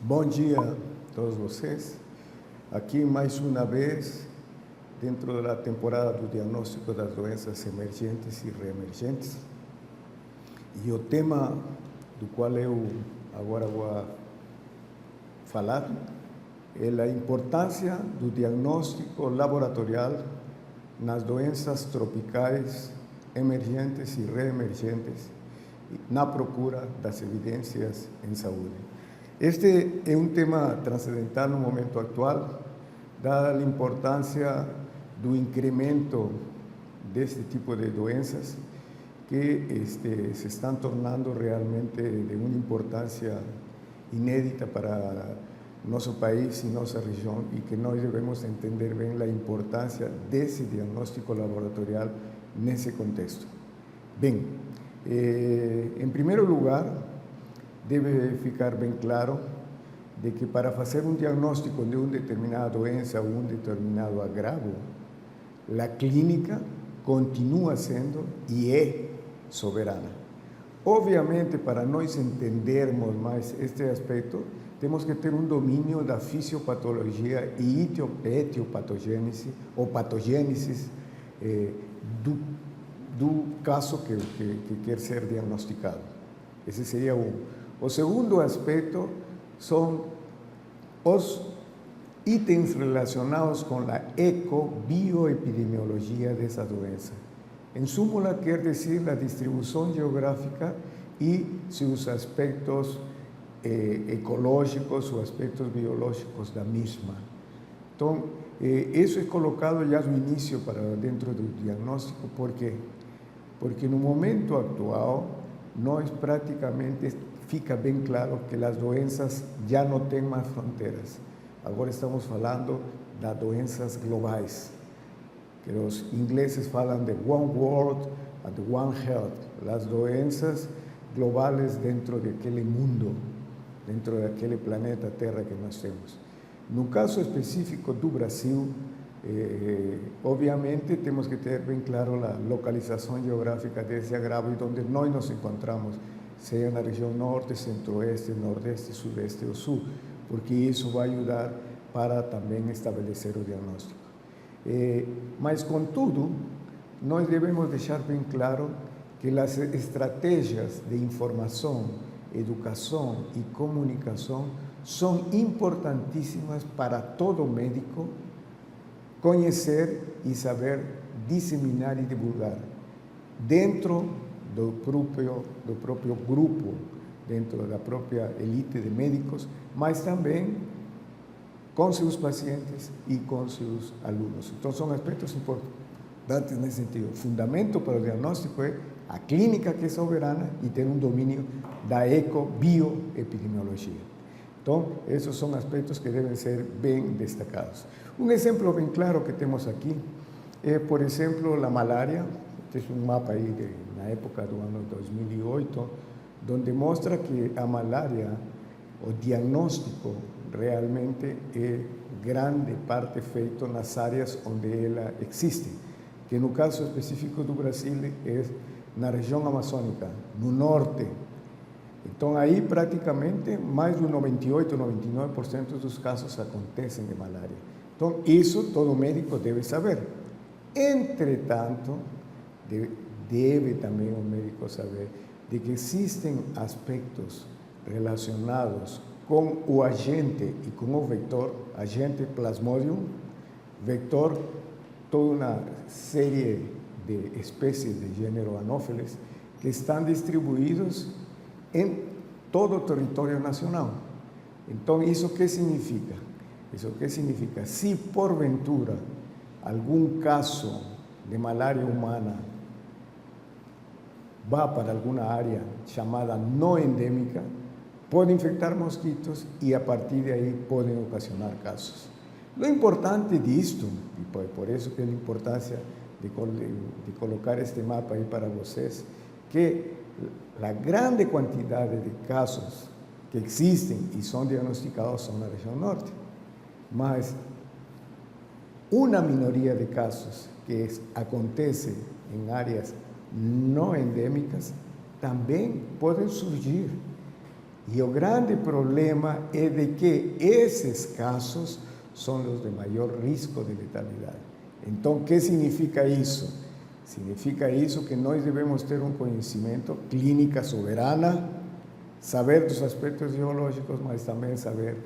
Bom dia a todos vocês. Aqui mais uma vez, dentro da temporada do diagnóstico das doenças emergentes e reemergentes. E o tema do qual eu agora vou falar é a importância do diagnóstico laboratorial nas doenças tropicais emergentes e reemergentes na procura das evidências em saúde. Este é um tema transcendental no momento atual, dada a importância do incremento deste tipo de doenças que se estão tornando realmente de uma importância inédita para nosso país e nossa região, e que nós devemos entender bem a importância desse diagnóstico laboratorial nesse contexto. Bem, em primeiro lugar, deve ficar bem claro de que para fazer um diagnóstico de uma determinada doença ou um determinado agravo, a clínica continua sendo e é soberana. Obviamente, para nós entendermos mais este aspecto, temos que ter um domínio da fisiopatologia e etiopatogênese ou patogênese do caso que quer ser diagnosticado. Esse seria um. O segundo aspecto são os itens relacionados com a ecobioepidemiologia dessa doença. Em súmula, quer dizer a distribuição geográfica e seus aspectos ecológicos ou aspectos biológicos da mesma. Então, isso é colocado já no início para dentro do diagnóstico. Por quê? Porque no momento atual, nós praticamente fica bem claro que as doenças já não têm mais fronteiras. Agora estamos falando das doenças globais, que os ingleses falam de One World and One Health, as doenças globais dentro daquele mundo, dentro daquele planeta Terra que nós temos. No caso específico do Brasil, obviamente temos que ter bem claro a localização geográfica desse agravo e onde nós nos encontramos, seja na região norte, centro-oeste, nordeste, sudeste ou sul, porque isso vai ajudar para também estabelecer o diagnóstico. Mas, contudo, nós devemos deixar bem claro que as estratégias de informação, educação e comunicação são importantíssimas para todo médico conhecer e saber disseminar e divulgar dentro do próprio grupo, dentro da própria elite de médicos, mas também com seus pacientes e com seus alunos. Então, são aspectos importantes nesse sentido. O fundamento para o diagnóstico é a clínica, que é soberana, e ter um domínio da ecobioepidemiologia. Então, esses são aspectos que devem ser bem destacados. Um exemplo bem claro que temos aqui é, por exemplo, a malária. Este é um mapa aí na época do ano 2008, onde mostra que a malária, o diagnóstico realmente é grande parte feito nas áreas onde ela existe, que no caso específico do Brasil é na região amazônica, no norte. Então, aí praticamente mais de 98, 99% dos casos acontecem de malária. Então, isso todo médico deve saber. Entretanto, deve também o médico saber de que existem aspectos relacionados com o agente e com o vector, agente Plasmodium, vector, toda uma série de espécies de gênero Anopheles que estão distribuídos em todo o território nacional. Então, isso que significa? Isso que significa, se porventura algum caso de malária humana vá para alguma área chamada não endêmica, pode infectar mosquitos e a partir de aí podem ocasionar casos. O importante disto, e por isso que é a importância de colocar este mapa aí para vocês, que a grande quantidade de casos que existem e são diagnosticados são na região norte, mas uma minoria de casos que acontecem em áreas não endêmicas também podem surgir E o grande problema é de que esses casos são os de maior risco de letalidade. Então, o que significa isso? Significa isso que nós devemos ter um conhecimento, clínica soberana, saber dos aspectos geológicos, mas também saber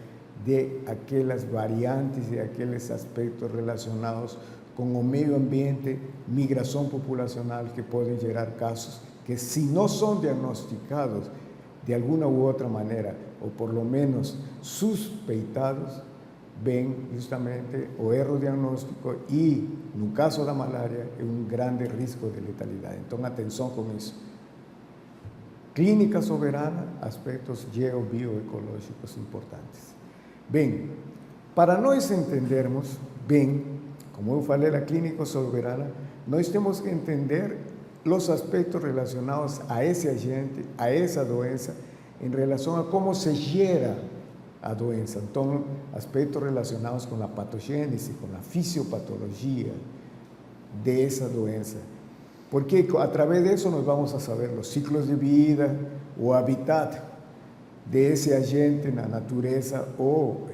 de aquelas variantes e aqueles aspectos relacionados com o meio ambiente, migração populacional, que podem gerar casos que, se não são diagnosticados de alguma ou outra maneira, ou por lo menos suspeitados, vem justamente o erro diagnóstico e, no caso da malária, é um grande risco de letalidade. Então, atenção com isso. Clínica soberana, aspectos geobioecológicos importantes. Bem, para nós entendermos bem, como eu falei, a clínica soberana, nós temos que entender os aspectos relacionados a esse agente, a essa doença, em relação a como se gera a doença. Então, aspectos relacionados com a patogênese, com a fisiopatologia dessa doença. Porque a través disso nós vamos a saber os ciclos de vida, o habitat desse agente na natureza ou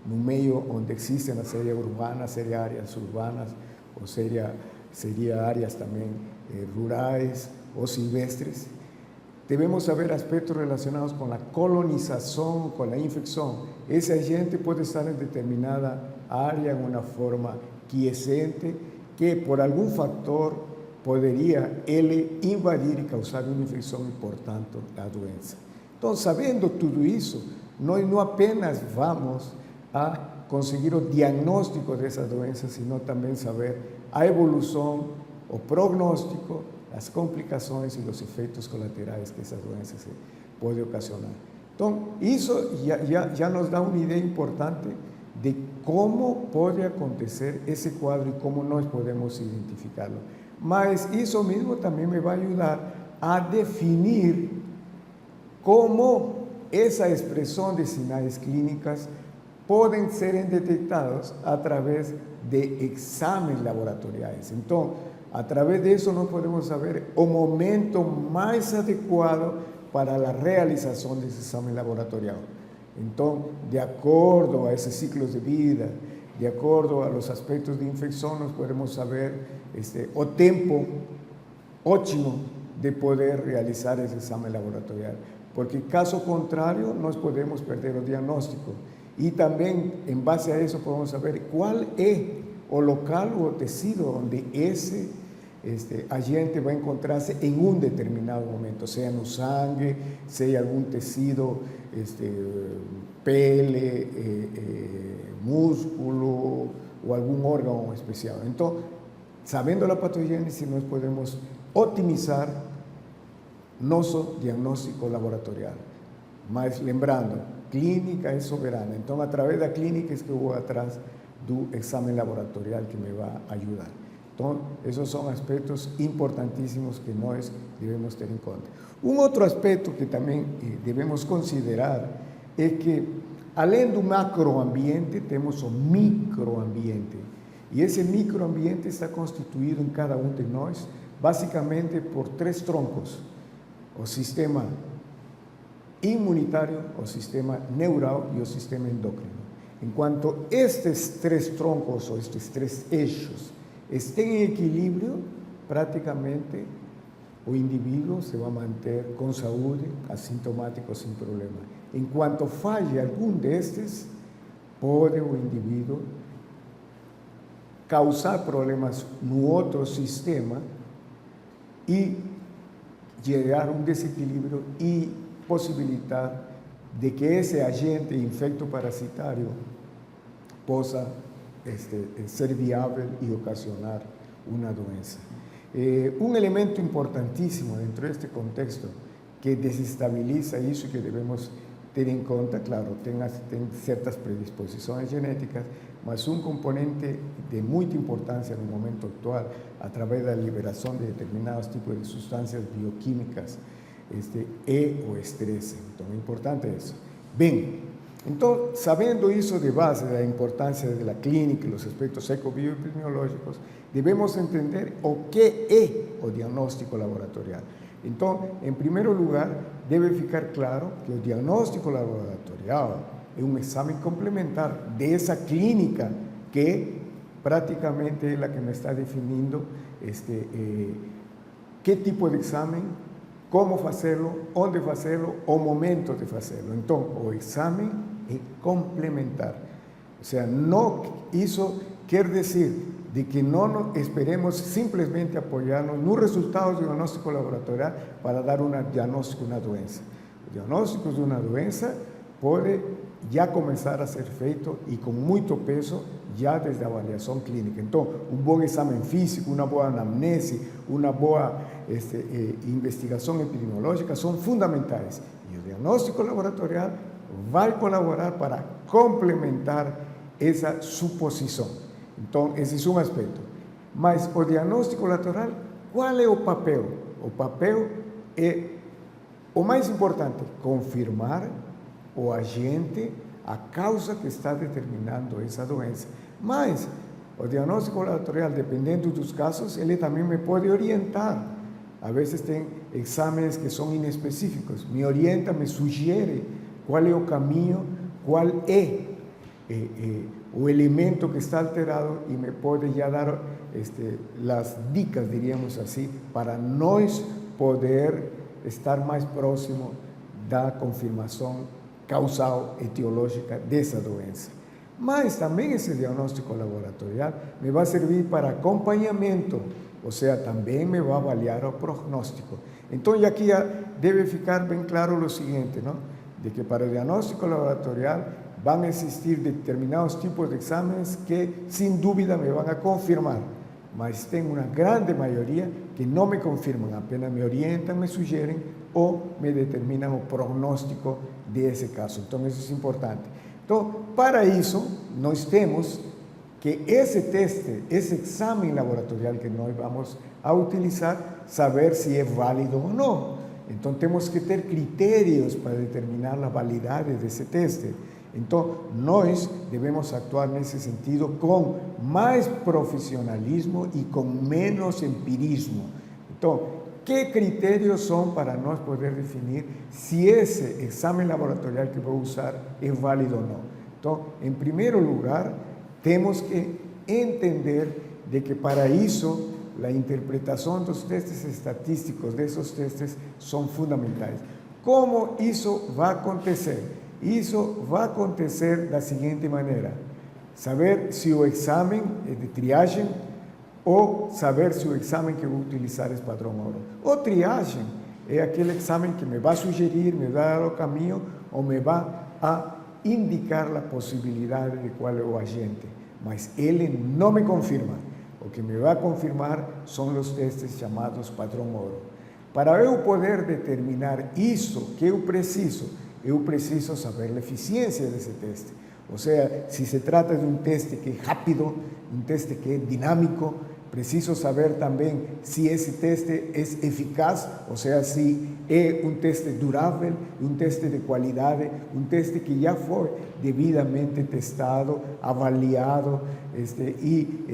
no meio onde existem as áreas urbanas, seria áreas urbanas, ou seria áreas também rurais ou silvestres. Devemos saber aspectos relacionados com a colonização, com a infecção. Esse agente pode estar em determinada área em uma forma quiescente, que por algum fator poderia ele invadir e causar uma infecção e, portanto, a doença. Então, sabendo tudo isso, nós não apenas vamos a conseguir o diagnóstico dessa doença, sino também saber a evolução, o prognóstico, as complicações e os efeitos colaterais que essa doença pode ocasionar. Então, isso já nos dá uma ideia importante de como pode acontecer esse quadro e como nós podemos identificá-lo. Mas isso mesmo também me vai ajudar a definir como essa expressão de sinais clínicas podem ser detectados através de exames laboratoriais. Então, através disso, nós podemos saber o momento mais adequado para a realização desse exame laboratorial. Então, de acordo a esses ciclos de vida, de acordo a los aspectos de infecção, nós podemos saber o tempo ótimo de poder realizar esse exame laboratorial. Porque, caso contrário, nós podemos perder o diagnóstico. E também, em base a isso, podemos saber qual é o local ou o tecido onde esse agente vai encontrar-se em um determinado momento, seja no sangue, seja algum tecido, pele, músculo ou algum órgão especial. Então, sabendo a patogênese, nós podemos otimizar nosso diagnóstico laboratorial. Mas lembrando, clínica é soberana. Então, através da clínica é que eu vou atrás do exame laboratorial que me vai ajudar. Então, esses são aspectos importantíssimos que nós devemos ter em conta. Um outro aspecto que também devemos considerar é que, além do macroambiente, temos o microambiente. E esse microambiente está constituído em cada um de nós, basicamente por 3 troncos: o sistema imunitário, o sistema neural e o sistema endócrino. Enquanto estes 3 troncos, ou estes 3 eixos, estén em equilíbrio, praticamente o indivíduo se vai manter com saúde, assintomático, sem problema. Enquanto falle algum destes, pode o indivíduo causar problemas no outro sistema e gerar um desequilíbrio e possibilitar de que esse agente infecto-parasitário possa ser viável e ocasionar uma doença. Um elemento importantíssimo dentro deste contexto que desestabiliza isso, que devemos ter em conta, claro, tem certas predisposições genéticas, mas um componente de muita importância no momento atual, através da liberação de determinados tipos de substâncias bioquímicas, é o estresse. Então, é importante isso. Bem, Então, sabendo isso de base da importância da clínica e os aspectos ecobioepidemiológicos, devemos entender o que é o diagnóstico laboratorial. Então, em primeiro lugar, deve ficar claro que o diagnóstico laboratorial é um exame complementar dessa clínica que praticamente é a que me está definindo que tipo de exame, como fazê-lo, onde fazê-lo, o momento de fazê-lo. Então, o exame é complementar. Ou seja, isso quer dizer de que não esperemos simplesmente apoiar-nos no resultado do diagnóstico laboratorial para dar um diagnóstico de uma doença. O diagnóstico de uma doença pode já começar a ser feito e com muito peso já desde a avaliação clínica. Então, um bom exame físico, uma boa anamnese, uma boa investigação epidemiológica são fundamentais. E o diagnóstico laboratorial vai colaborar para complementar essa suposição. Então, esse é um aspecto. Mas o diagnóstico laboratorial, qual é o papel? O papel é o mais importante, confirmar o agente, a causa que está determinando essa doença. Mas o diagnóstico laboratorial, dependendo dos casos, ele também me pode orientar. Às vezes tem exames que são inespecíficos, me orienta, me sugere qual é o caminho, qual é o elemento que está alterado e me pode já dar as dicas, diríamos assim, para nós poder estar mais próximo da confirmação causal etiológica dessa doença. Mas também esse diagnóstico laboratorial me vai servir para acompanhamento, ou seja, também me vai avaliar o prognóstico. Então, aqui deve ficar bem claro o seguinte, não? De que para o diagnóstico laboratorial vão existir determinados tipos de exames que, sem dúvida, me vão a confirmar, mas tem uma grande maioria que não me confirmam, apenas me orientam, me sugerem ou me determinam o prognóstico desse caso. Então, isso é importante. Então, para isso, nós temos que esse teste, esse exame laboratorial que nós vamos a utilizar, saber se é válido ou não. Então, temos que ter critérios para determinar a validade desse teste. Então, nós devemos actuar nesse sentido com mais profissionalismo e com menos empirismo. Então, que critérios são para nós poder definir se esse exame laboratorial que vou usar é válido ou não? Então, em primeiro lugar, temos que entender de que para isso a interpretação dos testes estatísticos desses testes são fundamentais. Como isso vai acontecer? Isso vai acontecer da seguinte maneira: saber se o exame é de triagem ou saber se o exame que eu vou utilizar é padrão ouro. O triagem é aquele exame que me vai sugerir, me vai dar o caminho ou me vai a indicar a possibilidade de qual é o agente, mas ele não me confirma. O que me vai confirmar são os testes chamados padrão ouro. Para eu poder determinar isso que eu preciso saber a eficiência desse teste. Ou seja, se se trata de um teste que é rápido, um teste que é dinâmico, preciso saber também se esse teste é eficaz, ou seja, se é um teste durável, um teste de qualidade, um teste que já foi devidamente testado, avaliado e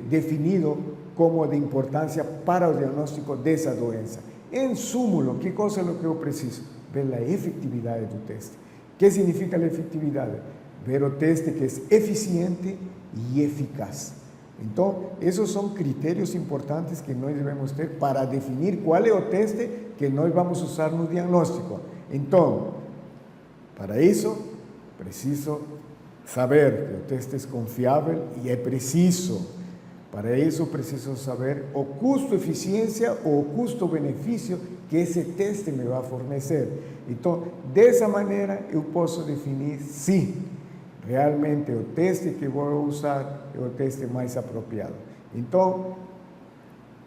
definido como de importância para o diagnóstico dessa doença. Em súmulo, que coisa é o que eu preciso? Ver a efetividade do teste. O que significa a efetividade? Ver o teste que é eficiente e eficaz. Então, esses são critérios importantes que nós devemos ter para definir qual é o teste que nós vamos usar no diagnóstico. Então, para isso, preciso saber que o teste é confiável e é preciso. Para isso, preciso saber o custo-eficiência ou o custo-benefício que esse teste me vai fornecer. Então, dessa maneira, eu posso definir se realmente o teste que vou usar é o teste mais apropriado. Então,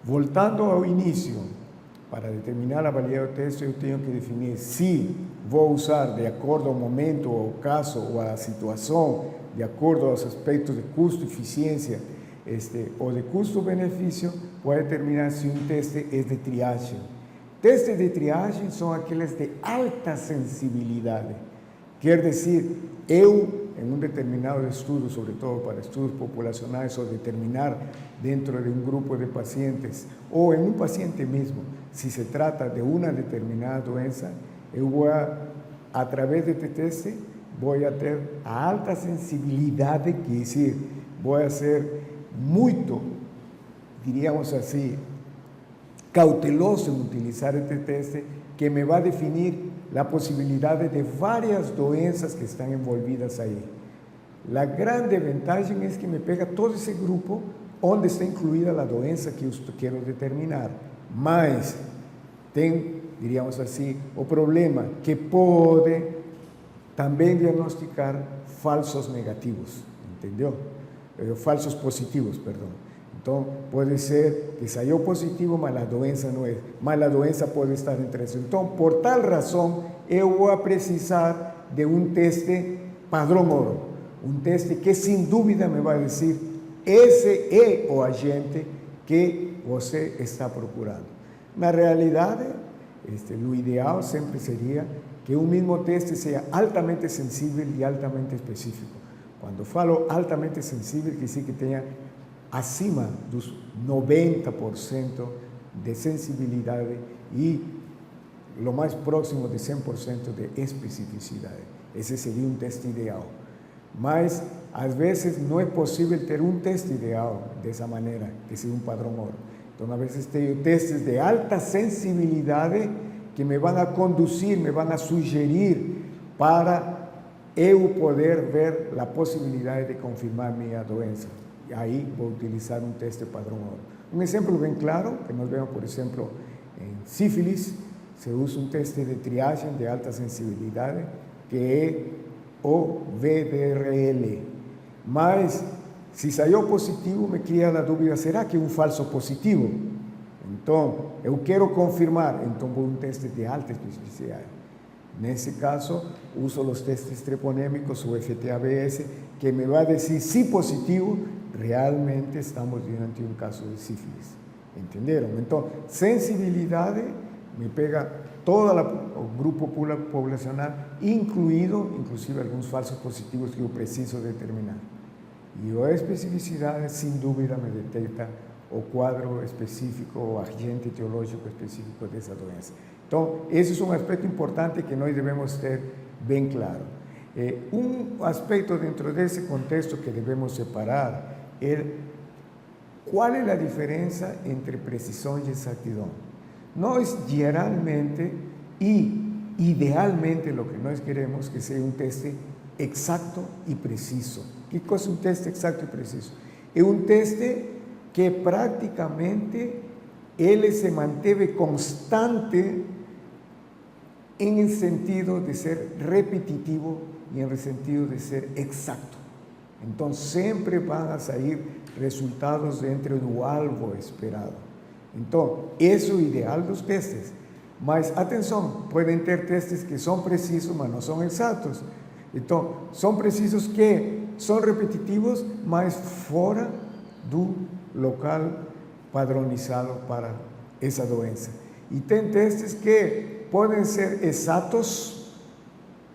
voltando ao início, para determinar a validade do teste, eu tenho que definir se vou usar de acordo ao momento, ao caso ou à situação, de acordo aos aspectos de custo, eficiência, ou de custo-benefício, para determinar se um teste é de triagem. Testes de triagem são aqueles de alta sensibilidade. Quer dizer, eu, em um determinado estudo, sobre todo para estudos populacionais, ou determinar dentro de um grupo de pacientes, ou em um paciente mesmo, se se trata de uma determinada doença, eu vou, através deste teste, vou a ter a alta sensibilidade, quer dizer, vou a ser muito, diríamos assim, cauteloso em utilizar este teste, que me vai definir a possibilidade de várias doenças que estão envolvidas aí. A grande vantagem é que me pega todo esse grupo onde está incluída a doença que eu quero determinar. Mas tem, diríamos assim, o problema que pode também diagnosticar falsos negativos, entendeu? Falsos positivos, perdão. Então, pode ser que saiu positivo, mas a doença não é. Mas a doença pode estar entre isso. Então, por tal razão, eu vou precisar de um teste padrão ouro. Um teste que, sem dúvida, me vai dizer esse é o agente que você está procurando. Na realidade, o ideal sempre seria que um mesmo teste seja altamente sensível e altamente específico. Quando falo altamente sensível, quer dizer que tenha acima dos 90% de sensibilidade e lo mais próximo de 100% de especificidade. Esse seria um teste ideal. Mas, às vezes, não é possível ter um teste ideal dessa maneira, que seja um padrão ouro. Então, às vezes, tenho testes de alta sensibilidade que me vão a conduzir, me vão a sugerir para eu poder ver a possibilidade de confirmar minha doença. E aí vou utilizar um teste padrão ouro. Um exemplo bem claro, que nós vemos, por exemplo, em sífilis, se usa um teste de triagem de alta sensibilidade, que é o VDRL. Mas, se saiu positivo, me cria a dúvida, será que é um falso positivo? Então, eu quero confirmar, então vou um teste de alta especificidade. Nesse caso, uso os testes treponêmicos, o FT-ABS, que me vai dizer, se positivo, realmente estamos diante de um caso de sífilis. Entenderam? Então, sensibilidade me pega todo o grupo populacional, inclusive alguns falsos positivos que eu preciso determinar. E a especificidade, sem dúvida, me detecta o quadro específico, o agente etiológico específico dessa doença. Então, esse é um aspecto importante que nós devemos ter bem claro. Um aspecto dentro desse contexto que devemos separar é qual é a diferença entre precisão e exatidão. Nós, geralmente e idealmente, o que nós queremos que seja um teste exato e preciso. Que coisa é um teste exato e preciso? É um teste que praticamente ele se manteve constante em sentido de ser repetitivo e em sentido de ser exato. Então, sempre vão a sair resultados dentro do alvo esperado. Então, esse é o ideal dos testes. Mas, atenção, podem ter testes que são precisos, mas não são exatos. Então, são precisos que são repetitivos, mas fora do local padronizado para essa doença. E tem testes que podem ser exatos,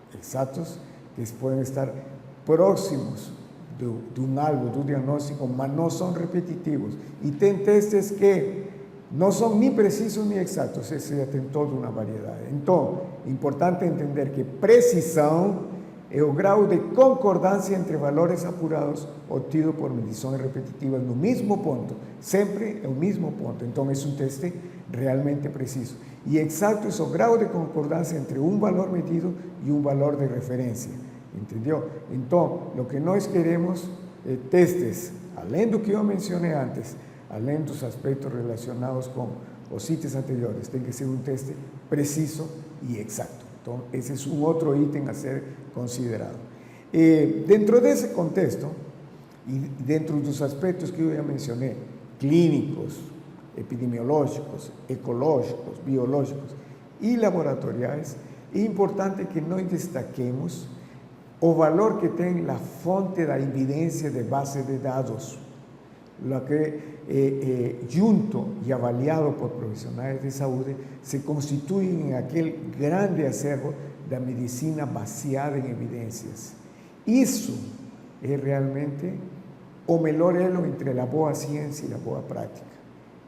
que podem estar próximos de um alvo, do diagnóstico, mas não são repetitivos. E tem testes que não são nem precisos nem exatos, esse já tem toda uma variedade. Então, é importante entender que precisão é o grau de concordância entre valores apurados obtidos por medições repetitivas no mesmo ponto, sempre é o mesmo ponto. Então, é um teste realmente preciso. E exato é o grau de concordância entre um valor medido e um valor de referência, entendeu? Então, o que nós queremos é testes, além do que eu mencionei antes, além dos aspectos relacionados com os itens anteriores, tem que ser um teste preciso e exato. Então, esse é um outro item a ser considerado. Dentro desse contexto, e dentro dos aspectos que eu já mencionei, clínicos, epidemiológicos, ecológicos, biológicos e laboratoriais, é importante que nós destaquemos o valor que tem a fonte da evidência de base de dados, lo que, junto e avaliado por profissionais de saúde, se constitui em aquele grande acervo da medicina baseada em evidências. Isso é realmente o melhor elo entre a boa ciência e a boa prática.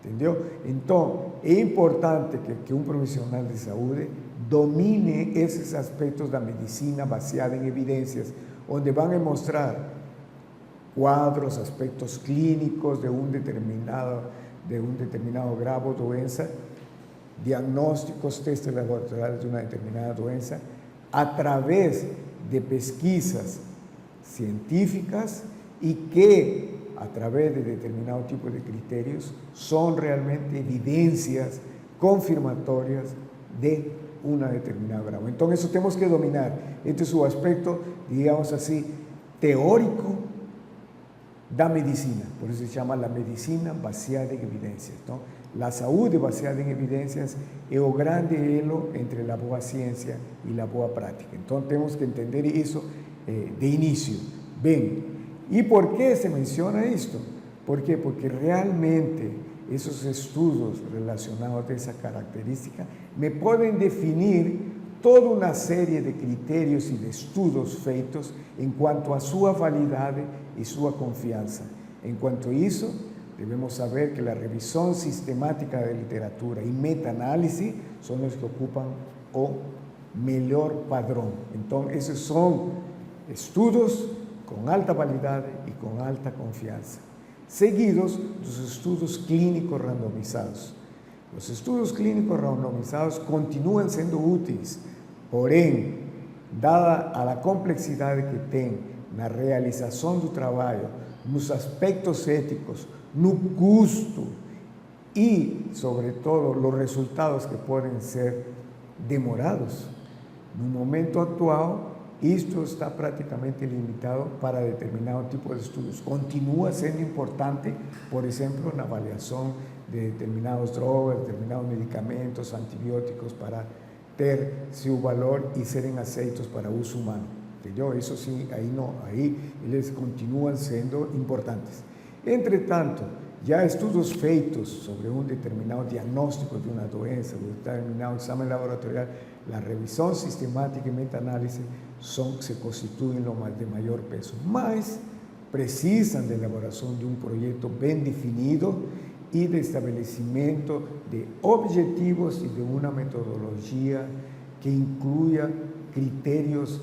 Entendeu? Então, é importante que um profissional de saúde domine esses aspectos da medicina baseada em evidências, onde vão mostrar quadros, aspectos clínicos de um determinado grau de doença, diagnósticos, testes laboratoriais de uma determinada doença, através de pesquisas científicas e que, através de determinado tipo de critérios, são realmente evidências confirmatórias de uma determinada grau. Então, isso temos que dominar. Este é o aspecto, digamos assim, teórico da medicina. Por isso se chama a medicina baseada em evidências. Então, a saúde baseada em evidências é o grande elo entre a boa ciência e a boa prática. Então, temos que entender isso de início. Bem, e por que se menciona isto? ¿Por quê? Porque realmente esses estudos relacionados a essa característica me podem definir toda uma série de critérios e de estudos feitos em quanto a sua validade e sua confiança. Enquanto isso, devemos saber que a revisão sistemática da literatura e meta-análise são os que ocupam o melhor padrão. Então, esses são estudos com alta validade e com alta confiança, seguidos dos estudos clínicos randomizados. Os estudos clínicos randomizados continuam sendo úteis, porém, dada a complexidade que tem na realização do trabalho, nos aspectos éticos, no custo e, sobretudo, os resultados que podem ser demorados, no momento atual, isto está praticamente limitado para determinado tipo de estudos. Continua sendo importante, por exemplo, na avaliação de determinadas drogas, determinados medicamentos, antibióticos, para ter seu valor e serem aceitos para uso humano. Entendeu? Isso sim, aí eles continuam sendo importantes. Entretanto, já estudos feitos sobre um determinado diagnóstico de uma doença, um determinado exame laboratorial, a revisão sistemática e meta-análise se constituem os de maior peso, mas precisam de elaboração de um projeto bem definido e de estabelecimento de objetivos e de uma metodologia que incluya critérios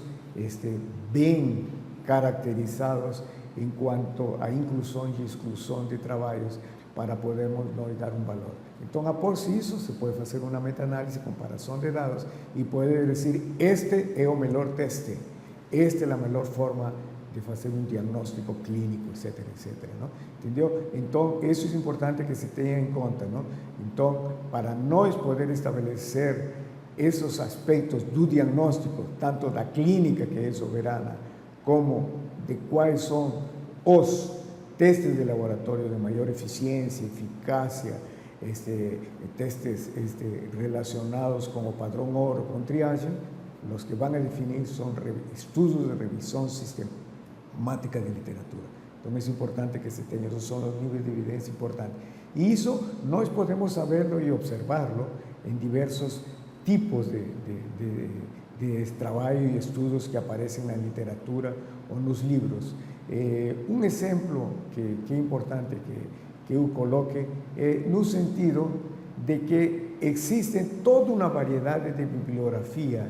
bem caracterizados em quanto a inclusão e exclusão de trabalhos para podermos nós dar um valor. Então, após isso, se pode fazer uma meta-análise, comparação de dados e poder dizer, este é o melhor teste, esta é a melhor forma de fazer um diagnóstico clínico, etc, etc, não? Entendeu? Então, isso é importante que se tenha em conta, não? Então, para nós poder estabelecer esses aspectos do diagnóstico, tanto da clínica, que é soberana, como de quais são os testes de laboratório de maior eficiência, eficácia, testes relacionados com o padrão ouro, com triagem, os que vão a definir são estudos de revisão sistemática de literatura. Então, é importante que se tenha, esses são os níveis de evidência importantes. E isso nós podemos saberlo e observarlo em diversos tipos de trabalho e estudos que aparecem na literatura ou nos livros. Um exemplo que é importante que eu coloque é no sentido de que existe toda uma variedade de bibliografia,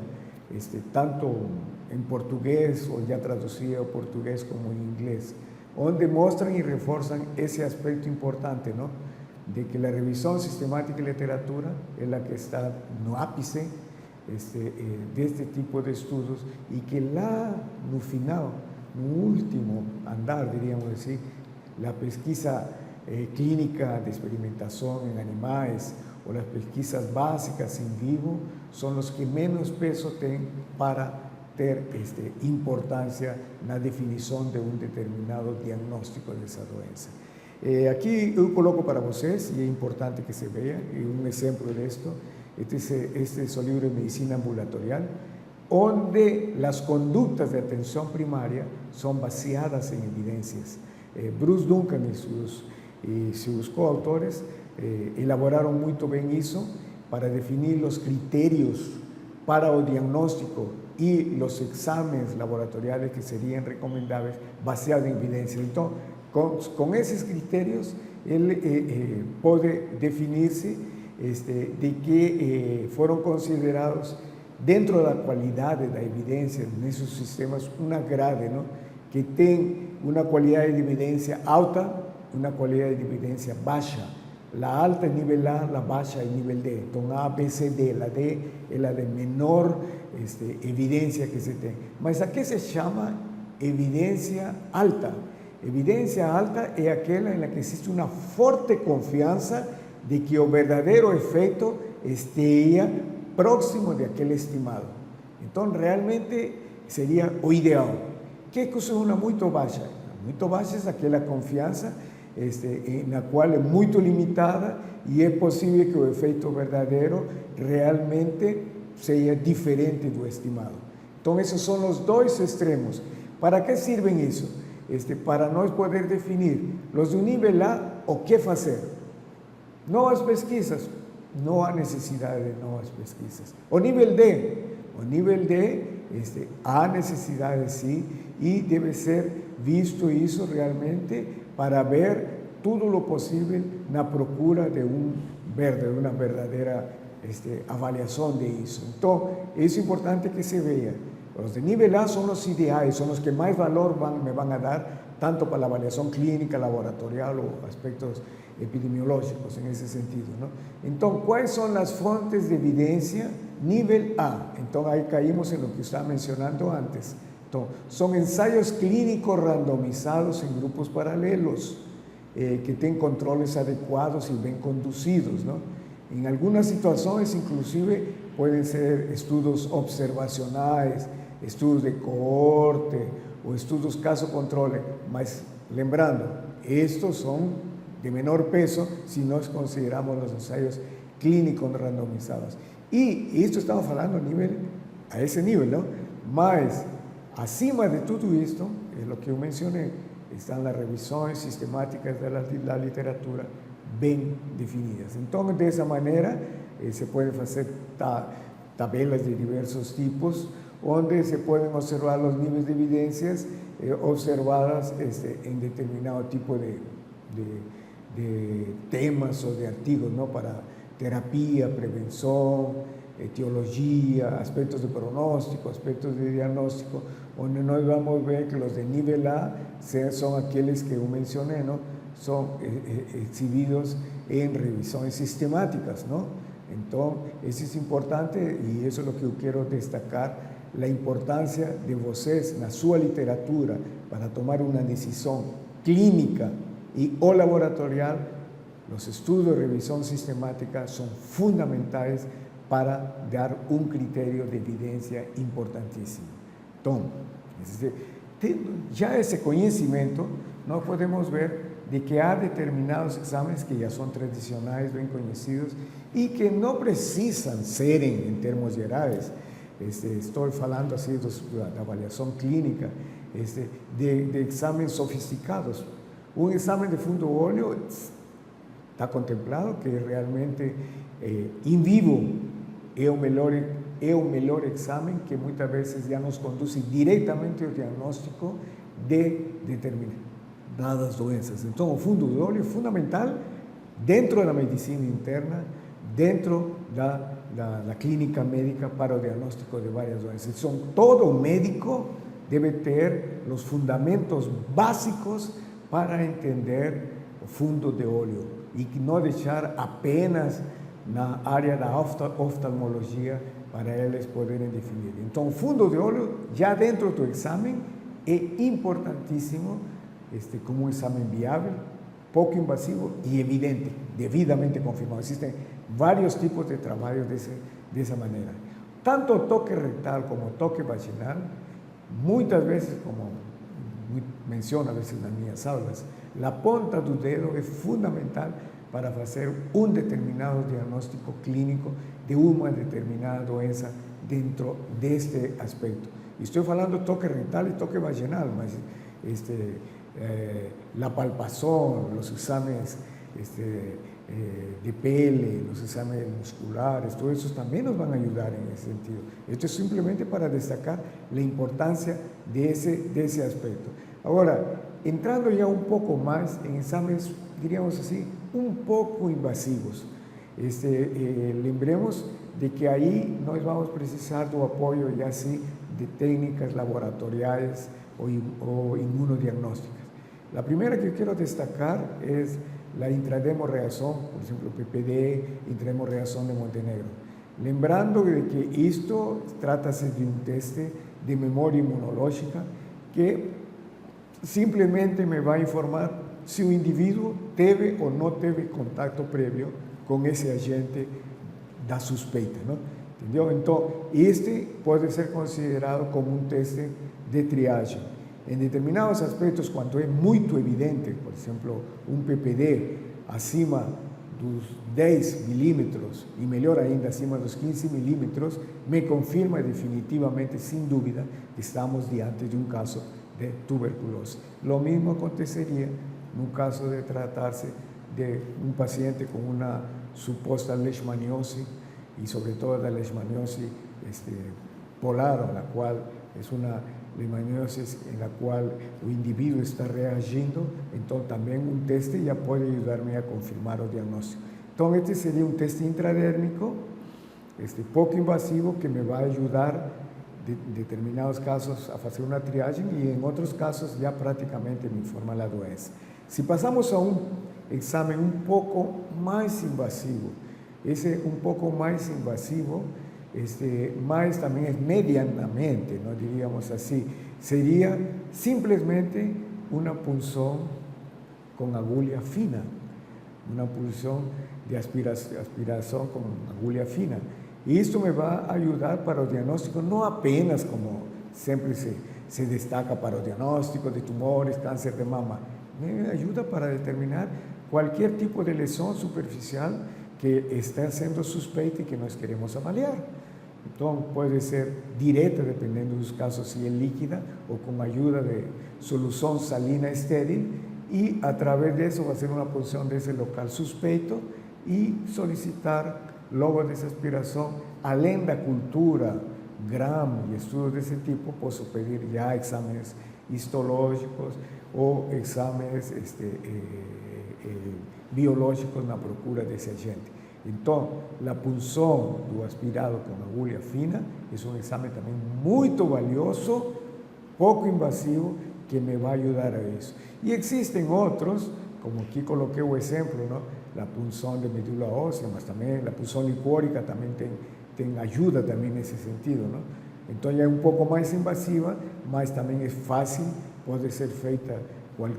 tanto em português, ou já traduzida ao português, como em inglês, onde mostram e reforçam esse aspecto importante, não? De que a revisão sistemática de literatura é a que está no ápice deste tipo de estudos e que lá no final, no último andar, diríamos assim, a pesquisa clínica de experimentação em animais ou as pesquisas básicas em vivo são os que menos peso têm para ter importância na definição de um determinado diagnóstico dessa doença. Aqui eu coloco para vocês, e é importante que se veja, um exemplo disto. Este é o livro de Medicina Ambulatorial, onde as condutas de atenção primária são baseadas em evidências. Bruce Duncan e seus coautores elaboraram muito bem isso para definir os critérios para el diagnóstico y los exámenes laboratoriales que serían recomendables basados en evidencia. Entonces, con esos criterios, él puede definirse de que fueron considerados dentro de la calidad de la evidencia en esos sistemas una grade, ¿no? Que tiene una calidad de evidencia alta, una calidad de evidencia baja. La alta es nivel A, la baja es nivel D. Entonces A, B, C, D. La D es la de menor evidencia que se tiene. Mas ¿a qué se llama evidencia alta? Evidencia alta es aquella en la que existe una fuerte confianza de que el verdadero efecto esté próximo de aquel estimado. Entonces realmente sería o ideal. ¿Qué cosa es una muy baja? Muy baja es aquella confianza en la cual es muy limitada y es posible que el efecto verdadero realmente sea diferente del estimado. Entonces esos son los dos extremos. ¿Para qué sirven eso? Para nós poder definir los de un nivel A o qué hacer. Nuevas pesquisas, no hay necesidad de nuevas pesquisas. O nivel D, há necesidade sim e deve ser visto isso realmente para ver tudo o possível na procura de uma verdadeira avaliação de isso. Então, é importante que se veja. Os de nível A são os ideais, são os que mais valor me vão a dar, tanto para a avaliação clínica, laboratorial ou aspectos epidemiológicos en ese sentido, ¿no? Entonces, ¿cuáles son las fuentes de evidencia? Nivel A. Entonces, ahí caímos en lo que estaba mencionando antes. Entonces, son ensayos clínicos randomizados en grupos paralelos que tienen controles adecuados y bien conducidos, ¿no? En algunas situaciones, inclusive, pueden ser estudios observacionales, estudios de cohorte o estudios caso-controle, mas lembrando, estos son de menor peso si nos consideramos los ensayos clínicos randomizados. Y esto estamos hablando a ese nivel, ¿no? Mas, acima de todo esto, es lo que yo mencioné, están las revisiones sistemáticas de la literatura bien definidas. Entonces, de esa manera, se pueden hacer tabelas de diversos tipos, donde se pueden observar los niveles de evidencias observadas en determinado tipo de temas o de artigos, ¿no? Para terapia, prevención, etiología, aspectos de pronóstico, aspectos de diagnóstico, donde nos vamos a ver que los de nivel A son aquellos que yo mencioné, ¿no? Son exhibidos en revisiones sistemáticas, ¿no? Entonces, eso es importante y eso es lo que yo quiero destacar, la importancia de ustedes en su literatura para tomar una decisión clínica y o laboratorial. Los estudios de revisión sistemática son fundamentales para dar un criterio de evidencia importantísimo. Entonces, ya ese conocimiento, no podemos ver de que hay determinados exámenes que ya son tradicionales, bien conocidos, y que no precisan ser en términos generales. Estoy hablando así de avaliación clínica, de exámenes sofisticados. Un examen de fundo óleo está contemplado que realmente in vivo es un mejor examen que muchas veces ya nos conduce directamente al diagnóstico de determinadas doenças. Entonces, el fundo de óleo es fundamental dentro de la medicina interna, dentro de la clínica médica para el diagnóstico de varias doenças. Todo médico debe tener los fundamentos básicos para entender o fundo de óleo e não deixar apenas na área da oftalmologia para eles poderem definir. Então, o fundo de óleo, já dentro do exame, é importantíssimo como um exame viável, pouco invasivo e evidente, devidamente confirmado. Existem vários tipos de trabalho dessa maneira. Tanto o toque retal como o toque vaginal, muitas vezes, como menciono a veces nas minhas aulas, a ponta do dedo é fundamental para fazer um determinado diagnóstico clínico de uma determinada doença dentro deste aspecto. Estou falando toque retal e toque vaginal, mas la palpação, os exames de pele, los exámenes musculares, todo eso también nos van a ayudar en ese sentido. Esto es simplemente para destacar la importancia de ese aspecto. Ahora, entrando ya un poco más en exámenes, diríamos así, un poco invasivos, lembremos de que ahí nos vamos a precisar tu apoyo ya así de técnicas laboratoriales o inmunodiagnósticas. La primera que quiero destacar es la intrademorreação, por ejemplo, PPD, intrademorreação de Montenegro. Lembrando de que esto trata-se de un teste de memoria inmunológica que simplesmente me va a informar si o indivíduo teve ou não teve contato prévio com esse agente da suspeita, não? Entendeu? Então, este pode ser considerado como um teste de triagem. Em determinados aspectos, quando é muito evidente, por exemplo, um PPD acima dos 10 milímetros e melhor ainda acima dos 15 milímetros, me confirma definitivamente, sem dúvida, que estamos diante de um caso de tuberculose. Lo mismo acontecería no caso de tratarse de un paciente con una suposta leishmaniose y sobre todo la leishmaniose polar, la cual es una leishmaniosis en la cual el individuo está reagiendo, entonces también un teste ya puede ayudarme a confirmar el diagnóstico. Entonces este sería un teste intradérmico, poco invasivo, que me va a ayudar en determinados casos a hacer una triagem y en otros casos ya prácticamente me informa la doença. Si pasamos a un examen un poco más invasivo, ese un poco más invasivo, más también es medianamente, no diríamos así, sería simplemente una punción con agulla fina, una punción de aspiración con agulla fina. Y esto me va a ayudar para el diagnóstico, no apenas como siempre se destaca para el diagnóstico de tumores, cáncer de mama, me ayuda para determinar cualquier tipo de lesión superficial que esté siendo suspeita y que nos queremos avaliar. Entonces puede ser directa, dependiendo de los casos, si es líquida o con ayuda de solución salina estéril, y a través de eso va a hacer una punción de ese local suspeito y solicitar luego de esa aspiración, além da cultura, GRAM y estudios de ese tipo, puedo pedir ya exámenes histológicos o exámenes biológicos en la procura de ese agente. Entonces, la punción do aspirado con agulha fina es un examen también muy valioso, poco invasivo, que me va a ayudar a eso. Y existen otros, como aquí coloqué un ejemplo, ¿no? La punción de médula ósea, mas también la punción licórica también ayuda también en ese sentido, ¿no? Entonces ya es un poco más invasiva, mas también es fácil, puede ser feita por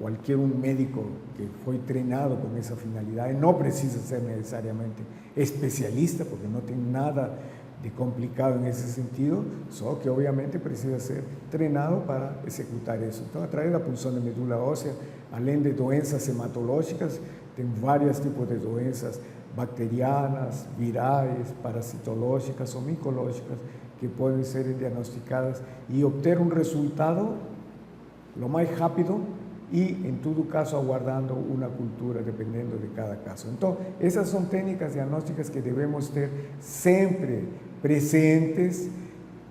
cualquier un médico que fue entrenado con esa finalidad, y no precisa ser necesariamente especialista, porque no tiene nada de complicado en ese sentido, solo que obviamente precisa ser entrenado para ejecutar eso. Entonces, a través de la punción de médula ósea, além de doenças hematológicas, tem vários tipos de doenças bacterianas, virais, parasitológicas ou micológicas que podem ser diagnosticadas e obter um resultado lo mais rápido e, em todo caso, aguardando uma cultura, dependendo de cada caso. Então, essas são técnicas diagnósticas que devemos ter sempre presentes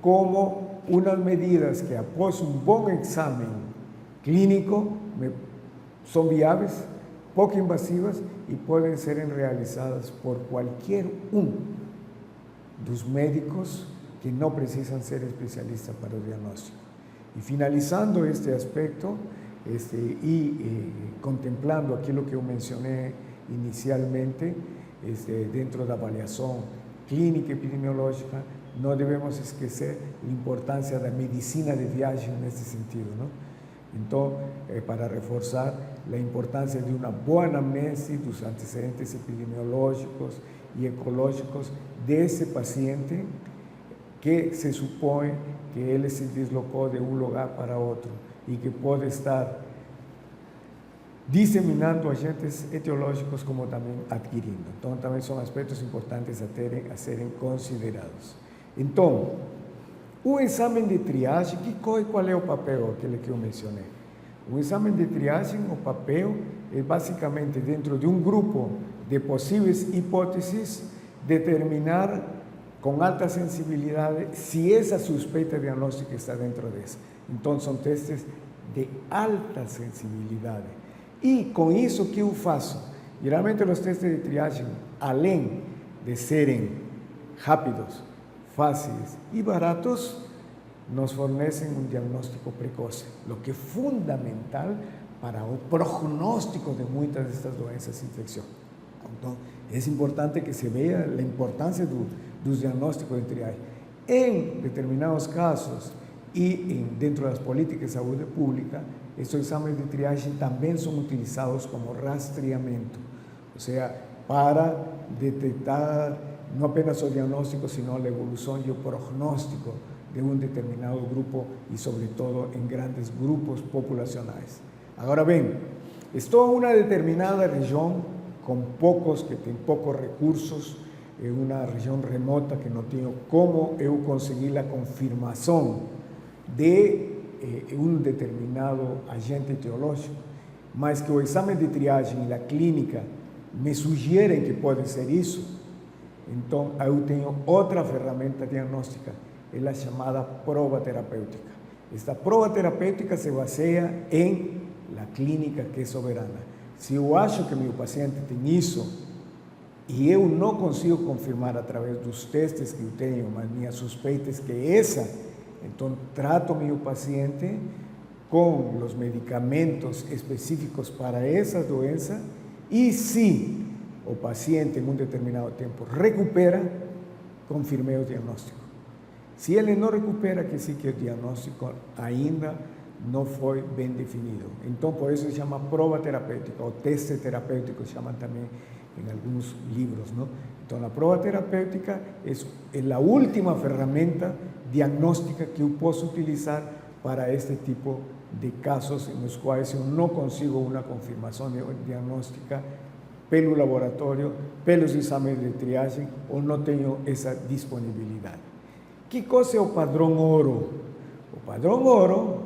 como umas medidas que, após um bom exame clínico, são viáveis, pouco invasivas e podem ser realizadas por qualquer dos médicos que não precisam ser especialistas para o diagnóstico. E finalizando este aspecto contemplando aquilo que eu mencionei inicialmente, dentro da avaliação clínica epidemiológica, não devemos esquecer a importância da medicina de viagem nesse sentido, não? Então, para reforçar a importância de uma boa anamnese dos antecedentes epidemiológicos e ecológicos desse paciente que se supõe que ele se deslocou de um lugar para outro e que pode estar disseminando agentes etiológicos como também adquirindo. Então, também são aspectos importantes a serem considerados. Então, o exame de triagem, qual é o papel, aquele que eu mencionei? O exame de triagem, o papel es básicamente dentro de un grupo de posibles hipótesis determinar con alta sensibilidad si esa sospecha diagnóstica está dentro de eso. Entonces son testes de alta sensibilidad. Y con eso, ¿qué yo faço? Geralmente los testes de triagem, além de serem rápidos, fáciles y baratos, nos fornecen un diagnóstico precoce, lo que es fundamental para el pronóstico de muchas de estas doenças de infección. Entonces, es importante que se vea la importancia de los diagnósticos de triagem. En determinados casos y dentro de las políticas de salud pública, estos exámenes de triagem también son utilizados como rastreamiento, o sea, para detectar no apenas el diagnóstico, sino la evolución y el pronóstico de un determinado grupo y sobre todo en grandes grupos populacionales. Ahora bien, estoy en una determinada región con pocos, que tienen pocos recursos, en una región remota que no tengo cómo yo conseguir la confirmación de un determinado agente etiológico, mas que el examen de triagem y la clínica me sugieren que puede ser eso. Entonces, yo tengo otra ferramenta diagnóstica, es la llamada prueba terapéutica. Esta prueba terapéutica se basea en la clínica que es soberana. Si yo acho que mi paciente tiene eso y yo no consigo confirmar a través de los testes que yo tengo, mas minha suspeita es que esa, entonces trato a mi paciente con los medicamentos específicos para esa doença y si o paciente en un determinado tiempo recupera, confirmei o diagnóstico. Si ele não recupera, que sí que o diagnóstico ainda não foi bem definido. Então, por isso se chama prova terapêutica, ou teste terapêutico, chamam também em alguns livros, não? Então, a prova terapêutica é a última ferramenta diagnóstica que eu posso utilizar para este tipo de casos nos quais eu não consigo uma confirmação diagnóstica pelo laboratório, pelos exames de triagem, ou não tenho essa disponibilidade. Que coisa é o padrão ouro? O padrão ouro,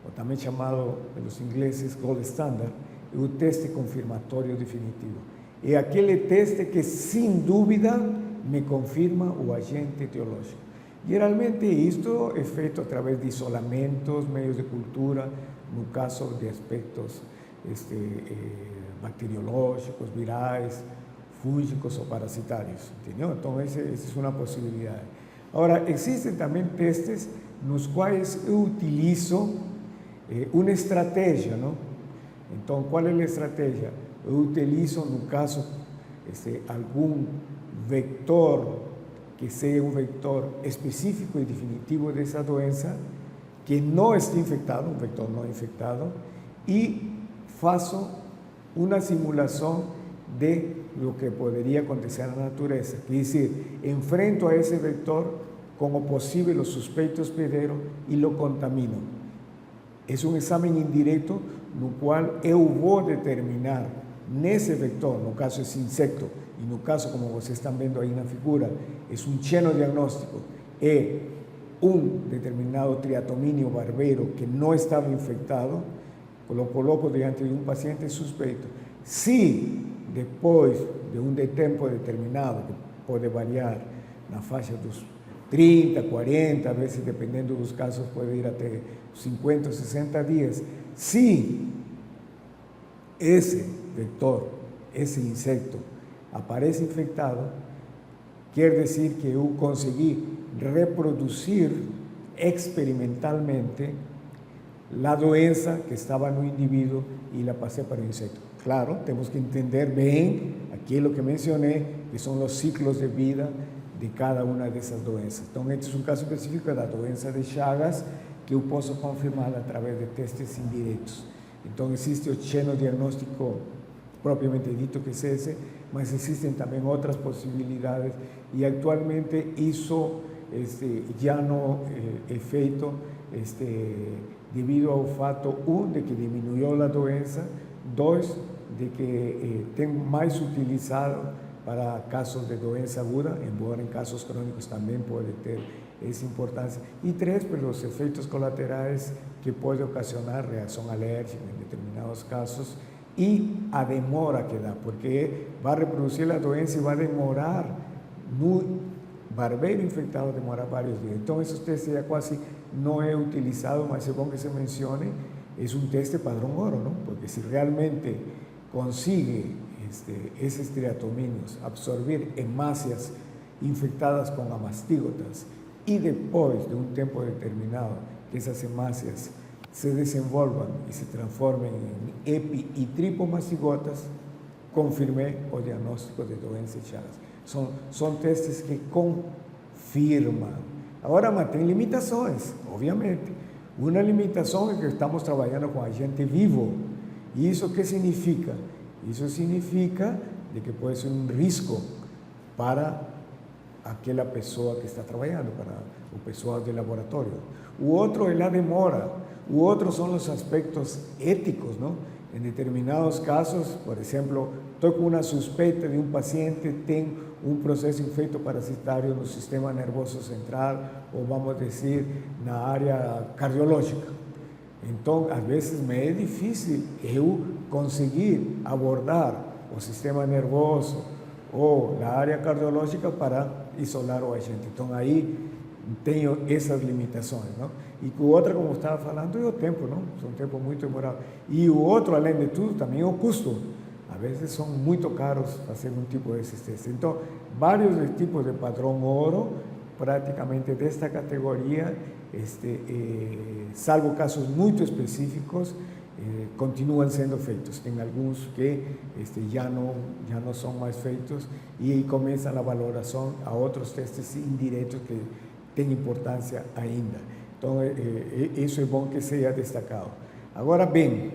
ou também chamado pelos ingleses gold standard, é o teste confirmatório definitivo. É aquele teste que, sem dúvida, me confirma o agente etiológico. Geralmente isto é feito através de isolamentos, meios de cultura, no caso de aspectos bacteriológicos, virais, fúngicos ou parasitários, entendeu? Então, essa é uma possibilidade. Agora, existem também testes nos quais eu utilizo uma estratégia, não? Então, qual é a estratégia? Eu utilizo, no caso, algum vector que seja um vector específico e definitivo dessa doença, que não esteja infectado, um vector não infectado, e faço uma simulação de lo que poderia acontecer na natureza. Quer dizer, enfrento a esse vector com o possível, o suspeito hospedeiro e lo contamino. É um exame indireto no qual eu vou determinar nesse vector, no caso esse insecto, e no caso, como vocês estão vendo aí na figura, é um xenodiagnóstico, é um determinado triatomínio barbeiro que não estava infectado, lo coloco diante de um paciente suspeito. Se depois de um tempo determinado, que pode variar na faixa dos 30, 40, a vezes dependendo dos casos pode ir até 50, 60 dias, se esse vector, esse insecto aparece infectado, quer dizer que eu consegui reproduzir experimentalmente a doença que estava no indivíduo e la passei para o insecto. Claro, temos que entender bem aquilo que mencionei, que são os ciclos de vida de cada uma dessas doenças. Então, este é um caso específico da doença de Chagas, que eu posso confirmar através de testes indiretos. Então, existe o xenodiagnóstico propriamente dito, que é esse, mas existem também outras possibilidades, e atualmente isso já não é feito devido ao fato, de que diminuiu a doença, dois, de que tem mais utilizado para casos de doença aguda, embora em casos crônicos também pode ter essa importância, e três, pelos efeitos colaterais que pode ocasionar reação alérgica em determinados casos, e a demora que dá, porque vai reproduzir a doença e vai demorar, no barbeiro infectado demora vários dias. Então, esses testes já quase não é utilizado, mas é bom que se mencione, é um teste padrão ouro, não? Porque se realmente consigue esses triatomíneos absorver hemácias infectadas com amastígotas e depois de um tempo determinado que essas hemácias se desenvolvam e se transformem em epi e tripomastigotas, confirmei o diagnóstico de doença de Chagas. São testes que confirmam. Agora, mas tem limitações, obviamente. Uma limitação é que estamos trabalhando com agente vivo. E isso o que significa? Isso significa de que pode ser um risco para aquela pessoa que está trabalhando, para o pessoal do laboratório. O outro é a demora. O outro são os aspectos éticos, não? Em determinados casos, por exemplo, estou com uma suspeita de um paciente que tem um processo infecto-parasitário no sistema nervoso central, ou vamos dizer, na área cardiológica. Então, às vezes, me é difícil eu conseguir abordar o sistema nervoso ou a área cardiológica para isolar o agente. Então, aí tenho essas limitações, não? E o outro, como estava falando, é o tempo, não? É um tempo muito demorado. E o outro, além de tudo, também é o custo. Às vezes são muito caros fazer um tipo desses testes. Então, vários tipos de padrão ouro, praticamente desta categoria, salvo casos muito específicos, continuam sendo feitos. Tem alguns que já não são mais feitos e aí começa a valoração a outros testes indiretos que têm importância ainda. Então, isso é bom que seja destacado. Agora, bem,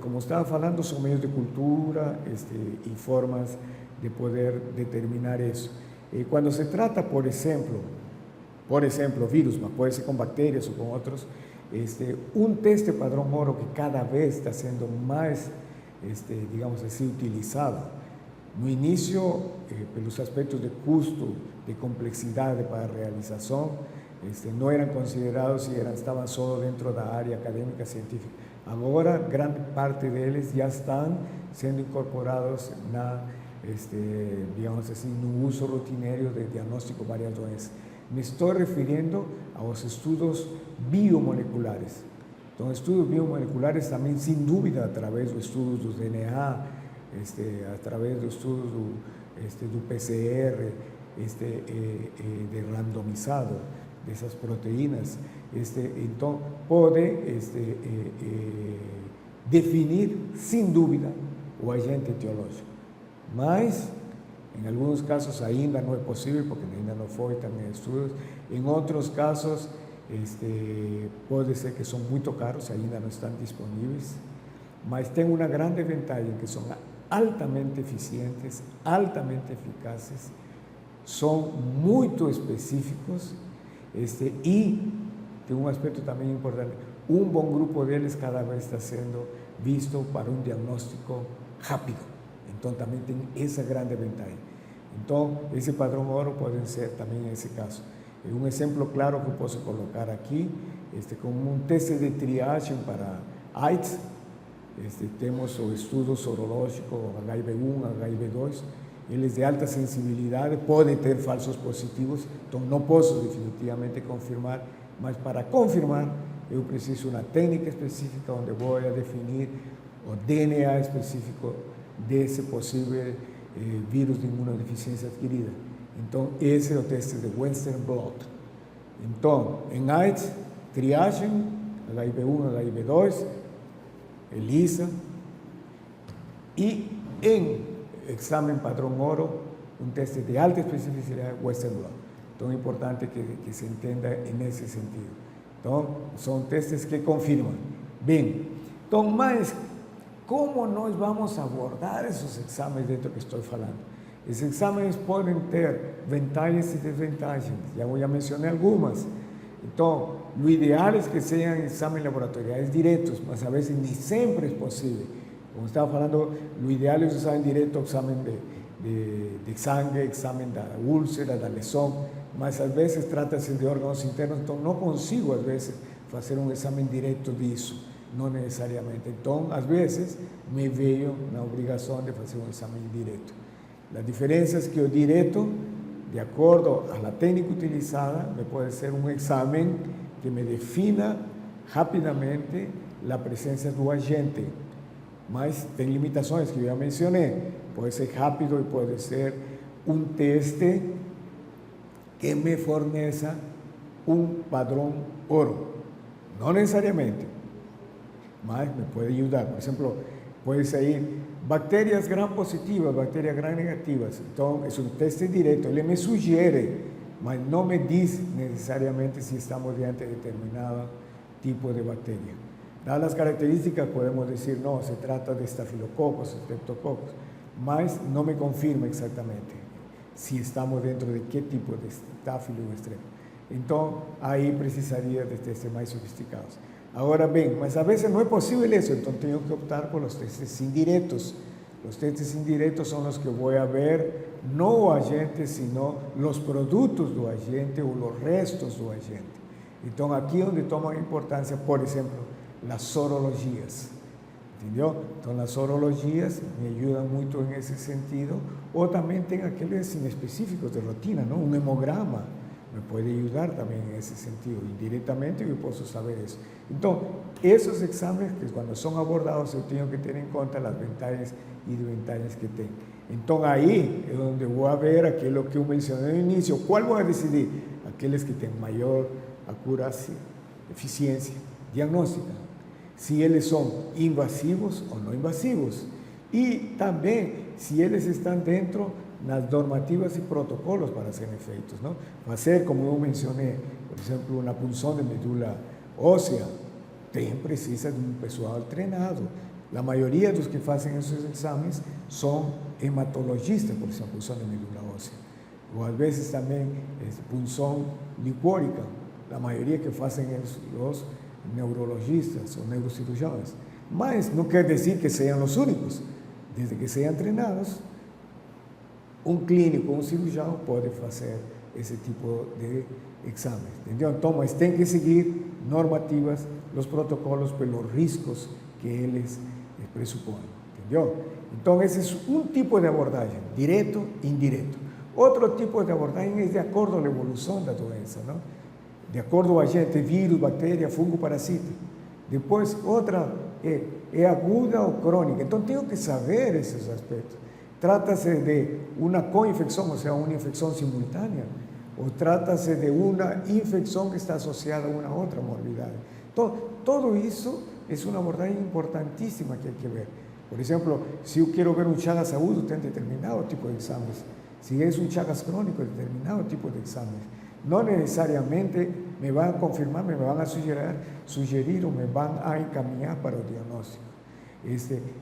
como estava falando, são meios de cultura e formas de poder determinar isso. E quando se trata, por exemplo, vírus, mas pode ser com bactérias ou com outros, um teste padrão ouro que cada vez está sendo mais, digamos assim, utilizado. No início, pelos aspectos de custo, de complexidade para a realização, não eram considerados e estavam só dentro da área acadêmica científica. Agora, grande parte deles já estão sendo incorporados digamos assim, no uso rotineiro de diagnóstico de várias doenças. Me estou referindo aos estudos biomoleculares. Então, estudos biomoleculares também, sem dúvida, através dos estudos do DNA, através dos estudos do PCR, de randomizado dessas proteínas, então pode definir, sem dúvida, o agente etiológico. Mas, em alguns casos ainda não é possível, porque ainda não foi também estudos. Em outros casos, pode ser que são muito caros, ainda não estão disponíveis, mas tem uma grande vantagem, que são altamente eficientes, altamente eficazes, são muito específicos, e tem um aspecto também importante, um bom grupo deles cada vez está sendo visto para um diagnóstico rápido. Então, também tem essa grande vantagem. Então, esse padrão ouro pode ser também esse caso. Um exemplo claro que eu posso colocar aqui, como um teste de triagem para AIDS, temos o estudo sorológico HIV1, HIV2, eles de alta sensibilidade, podem ter falsos positivos, então não posso definitivamente confirmar, mas para confirmar, eu preciso de uma técnica específica onde vou definir o DNA específico desse possível vírus de imunodeficiência adquirida. Então, esse é o teste de Western blot. Então, em AIDS, triagem, HIV1, HIV2, ELISA, e em exame padrão ouro, um teste de alta especificidade, Western blot. Então, é importante que se entenda nesse sentido. Então, são testes que confirmam. Bem, então, mas como nós vamos abordar esses exames dentro do que estou falando? Esses exames podem ter vantagens e desvantagens, já mencionei algumas. Então, o ideal é que sejam exames laboratoriais diretos, mas a vezes nem sempre é possível. Como estava falando, o ideal é usar em direto o exame de sangue, exame da úlcera, da lesão, mas às vezes trata-se de órgãos internos, então não consigo, às vezes, fazer um exame direto disso. não necessariamente. Então, às vezes, me vejo na obrigação de fazer um exame direto. A diferença é que o direto, de acordo à técnica utilizada, me pode ser um exame que me defina rapidamente a presença do agente, mas tem limitações que eu já mencionei. Pode ser rápido e pode ser um teste que me forneça um padrão ouro. Não necessariamente, mas me pode ajudar. Por exemplo, pode sair bactérias gram-positivas, bactérias gram-negativas. Então, é um teste direto. Ele me sugere, mas não me diz necessariamente se estamos diante de determinado tipo de bactéria. Dadas as características, podemos dizer, não, se trata de estafilococos, streptococos, mas não me confirma exatamente se estamos dentro de que tipo de estáfilo ou estrepto. Então, aí precisaria de testes mais sofisticados. Agora bem, mas a veces não é possível isso, então tenho que optar por os testes indiretos. Os testes indiretos são os que vou a ver não o agente, sino os produtos do agente ou os restos do agente. Então, aqui é onde tomam importância, por exemplo, as sorologias. Entendeu? Então, as sorologias me ajudam muito nesse sentido. Ou também tem aqueles específicos de rotina, não? Um hemograma me pode ajudar também nesse sentido. Indiretamente eu posso saber isso. Então, esses exames, que quando são abordados, eu tenho que ter em conta as vantagens e desvantagens que tem. Então, aí é onde vou a ver aquilo que eu mencionei no início. Qual vou a decidir? Aqueles que têm maior acurácia, eficiência diagnóstica. Se eles são invasivos ou não invasivos. E também se eles estão dentro das normativas e protocolos para serem feitos. Não? Fazer, como eu mencionei, por exemplo, uma punção de medula óssea, precisa de um pessoal treinado. A maioria dos que fazem esses exames são hematologistas, por exemplo, punção de medula óssea. Ou às vezes também punção licórica, a maioria que fazem os neurologistas ou neurocirurgiões. Mas não quer dizer que sejam os únicos. Desde que sejam treinados, um clínico, um cirurgião pode fazer esse tipo de exames. Entendeu? Então, mas tem que seguir normativas, os protocolos pelos riscos que eles pressupõem. Entendeu? Então, esse é um tipo de abordagem, direto e indireto. Outro tipo de abordagem é de acordo à evolução da doença, não? De acordo ao agente, vírus, bactéria, fungo, parasita. Depois, outra é aguda ou crônica. Então, tenho que saber esses aspectos. Trata-se de uma co-infecção, ou seja, uma infecção simultânea, ou trata-se de uma infecção que está associada a uma outra morbidade. Então, tudo isso é uma abordagem importantíssima que hay que ver. Por exemplo, se eu quero ver um Chagas agudo, tem determinado tipo de exames. Se é um Chagas crônico, determinado tipo de exames. Não necessariamente me vão a confirmar, me vão a sugerir ou me vão a encaminhar para o diagnóstico.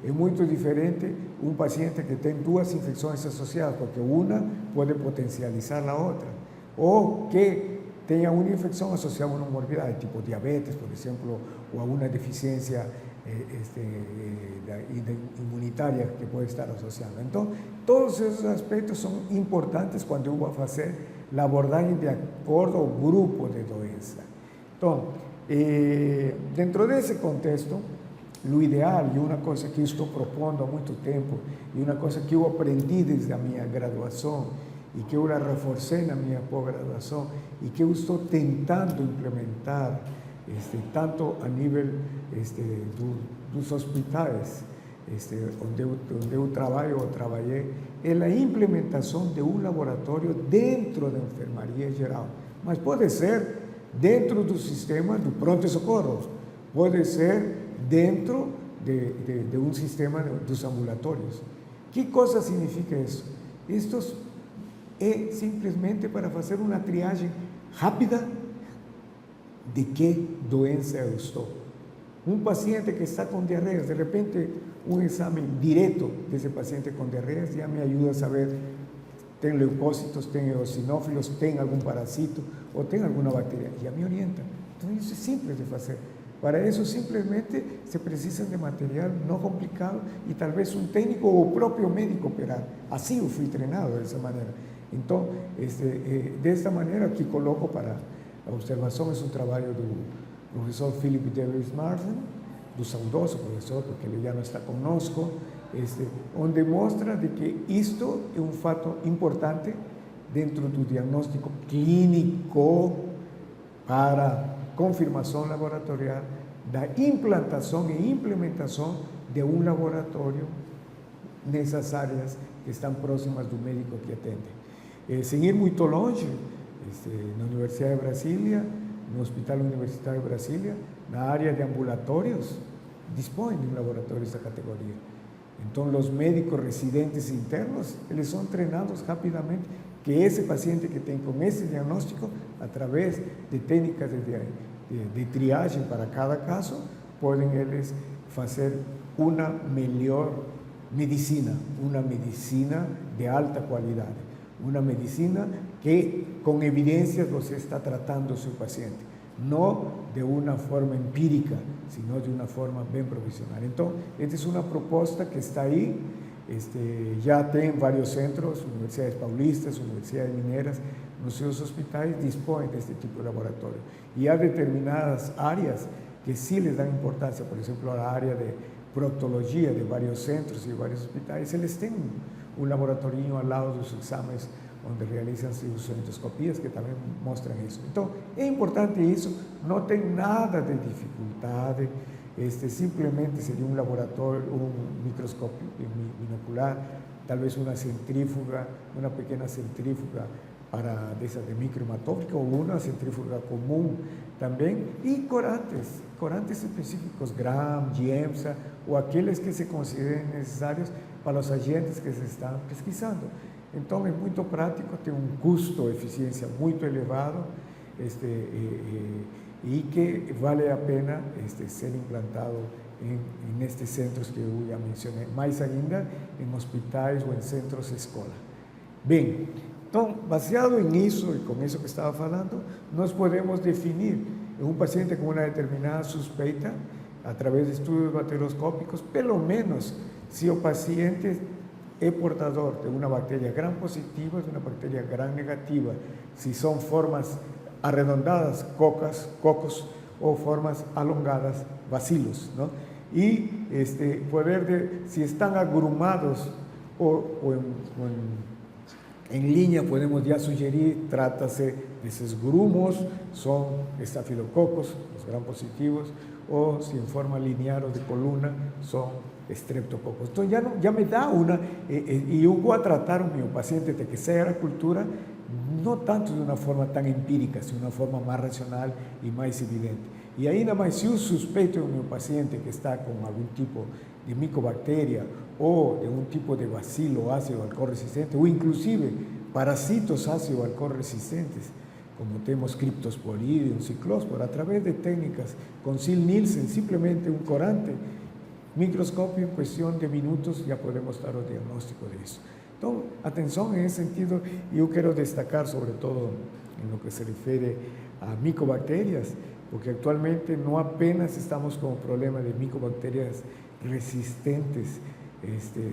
É muito diferente um paciente que tem duas infecções associadas, porque uma pode potencializar a outra, ou que tenha uma infecção associada a uma morbidade, tipo diabetes, por exemplo, ou a uma deficiência imunitária que pode estar associada. Então, todos esses aspectos são importantes quando eu vou fazer a abordagem de acordo ao grupo de doença. Então, dentro desse contexto, o ideal, e uma coisa que eu estou propondo há muito tempo, e uma coisa que eu aprendi desde a minha graduação, e que eu la reforcei na minha pós-graduação, e que eu estou tentando implementar, tanto a nível dos hospitais, onde eu trabalho ou trabalhei, é a implementação de um laboratório dentro da enfermaria geral. Mas pode ser dentro do sistema do pronto-socorro, pode ser dentro de um sistema dos ambulatórios. Que coisa significa isso? Isto é simplesmente para fazer uma triagem rápida de que doença eu estou. Um paciente que está com diarreias, de repente, um exame direto desse paciente com diarreias já me ajuda a saber tem leucócitos, tem eosinófilos, tem algum parasito ou tem alguma bactéria. Já me orienta. Então, isso é simples de fazer. Para isso, simplesmente, se precisa de material não complicado e talvez um técnico ou o próprio médico operar. Assim eu fui treinado dessa maneira. Então, desta maneira que coloco para a observação, é um trabalho do professor Philip Davis Martin, do saudoso professor, porque ele já não está conosco, onde mostra de que isto é um fato importante dentro do diagnóstico clínico para confirmação laboratorial da implantação e implementação de um laboratório nessas áreas que estão próximas do médico que atende. Sem ir muito longe, na Universidade de Brasília, no Hospital Universitário de Brasília, na área de ambulatórios, dispõe de um laboratório dessa categoria. Então, os médicos residentes internos, eles são treinados rapidamente que esse paciente que tem com esse diagnóstico, através de técnicas de triagem para cada caso, podem eles fazer uma melhor medicina, uma medicina de alta qualidade, uma medicina que com evidências você está tratando o seu paciente, não de uma forma empírica, sino de uma forma bem profissional. Então, esta é uma proposta que está aí, já tem vários centros, universidades paulistas, universidades mineiras, nos seus hospitais dispõem deste tipo de laboratório. E há determinadas áreas que sim lhes dão importância, por exemplo, a área de proctologia de vários centros e vários hospitais, eles têm um laboratório ao lado dos exames onde realizam-se as endoscopias, que também mostram isso. Então, é importante isso, não tem nada de dificuldade, simplesmente seria um laboratório, um microscópio binocular, talvez uma centrífuga, uma pequena centrífuga para dessa de microhematômica ou uma centrífuga comum também, e corantes específicos, Gram, Giemsa, ou aqueles que se considerem necessários para os agentes que se estão pesquisando. Então, é muito prático, tem um custo-eficiência muito elevado, e que vale a pena ser implantado nestes centros que eu já mencionei, mais ainda em hospitais ou em centros escola. Bem, então, baseado nisso e com isso que estava falando, nós podemos definir um paciente com uma determinada suspeita, através de estudos bacterioscópicos, pelo menos se o paciente é portador de uma bactéria gram positiva, de uma bactéria gram negativa, se são formas arredondadas, cocos, ou formas alongadas, bacilos, não? E se estão agrumados ou em linha, podemos já sugerir, trata-se desses grumos, são estafilococos, os gram positivos, ou se em forma linear ou de coluna, são estreptococos. Então, já me dá e eu vou tratar o meu paciente de que seja a cultura, não tanto de uma forma tão empírica, sino de uma forma mais racional e mais evidente. E ainda mais, se eu suspeito do meu paciente que está com algum tipo de micobactéria ou de um tipo de bacilo ácido álcool resistente, ou inclusive parasitos ácido álcool resistentes, como temos Cryptosporidium, Ciclospora, através de técnicas com Sil-Nielsen, simplesmente um corante, microscópio, em questão de minutos, já podemos dar o diagnóstico disso. Então, atenção nesse sentido, e eu quero destacar, sobretudo, em lo que se refere a micobactérias, porque atualmente não apenas estamos com o problema de micobactérias resistentes,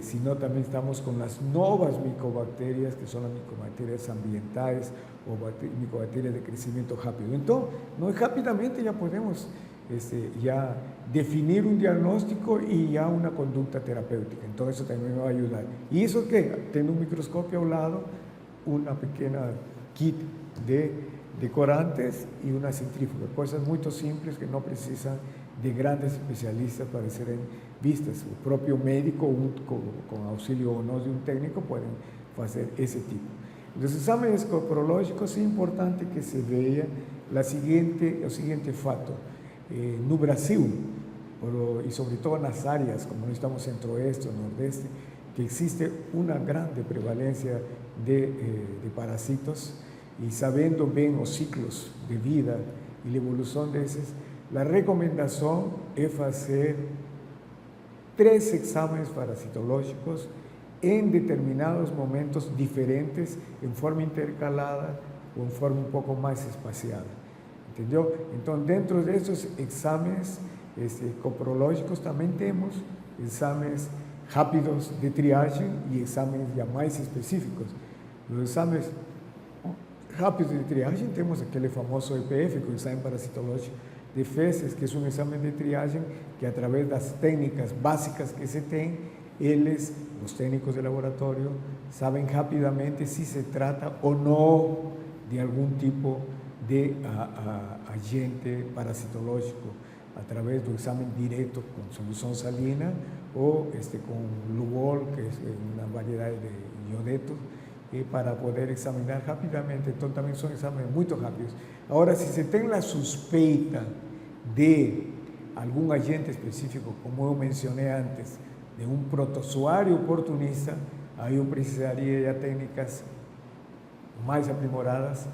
sino também estamos com as novas micobactérias, que são as micobactérias ambientais ou micobactérias de crescimento rápido. Então, nós rapidamente já podemos já definir um diagnóstico e já uma conduta terapêutica. Então, isso também vai ajudar. E isso que, tendo um microscópio ao lado, uma pequena kit de corantes e uma centrífuga. Coisas muito simples que não precisam de grandes especialistas para serem vistas. O próprio médico, com auxílio ou não de um técnico, podem fazer esse tipo. Dos exames coprológicos é importante que se veja o seguinte fato. No Brasil, e sobretudo nas áreas, como nós estamos centro-oeste ou nordeste, que existe uma grande prevalência de parasitos, e sabendo bem os ciclos de vida e a evolução desses, a recomendação é fazer 3 exames parasitológicos em determinados momentos diferentes, em forma intercalada ou em forma um pouco mais espaciada. Entendeu? Então, dentro desses exames coprológicos, também temos exames rápidos de triagem e exames já mais específicos. Os exames rápidos de triagem, temos aquele famoso EPF, que é o exame parasitológico de fezes, que es un examen de triagem, que a través de las técnicas básicas que se tienen, ellos, los técnicos de laboratorio, saben rápidamente si se trata o no de algún tipo de agente parasitológico, a través del examen directo con solución salina o con Lubol, que es una variedad de iodetos, para poder examinar rápidamente. Entonces también son exámenes muy rápidos. Ahora, si se tiene la sospecha de algún agente específico, como yo mencioné antes, de un protozoario oportunista, ahí yo precisaría ya técnicas más aprimoradas,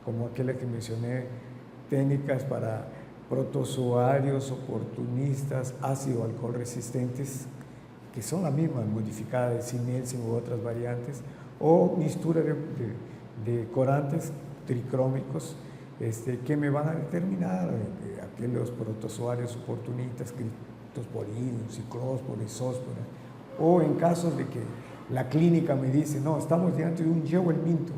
como aquella que mencioné, técnicas para protozoarios oportunistas ácido alcohol resistentes, que son las mismas, modificadas de Simelsin u otras variantes, o mistura de corantes tricrómicos que me van a determinar aquellos protozoarios oportunistas, criptosporidium, ciclosporin, isósporin, o en casos de que la clínica me dice, no, estamos diante de un yeoelminto,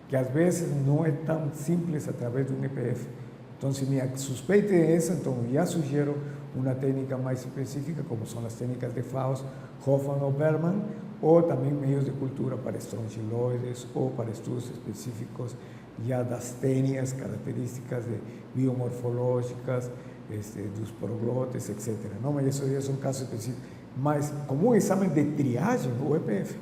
que a veces no es tan simple a través de un EPF. Entonces, mi sospecha de eso, entonces ya sugiero una técnica más específica, como son las técnicas de Faust, Hoffman o Berman, o también medios de cultura para estrongiloides o para estudios específicos ya de astenias, características biomorfológicas, dos proglotes, etc. ¿no? Eso ya son casos específicos, más como un examen de triagem o EPF,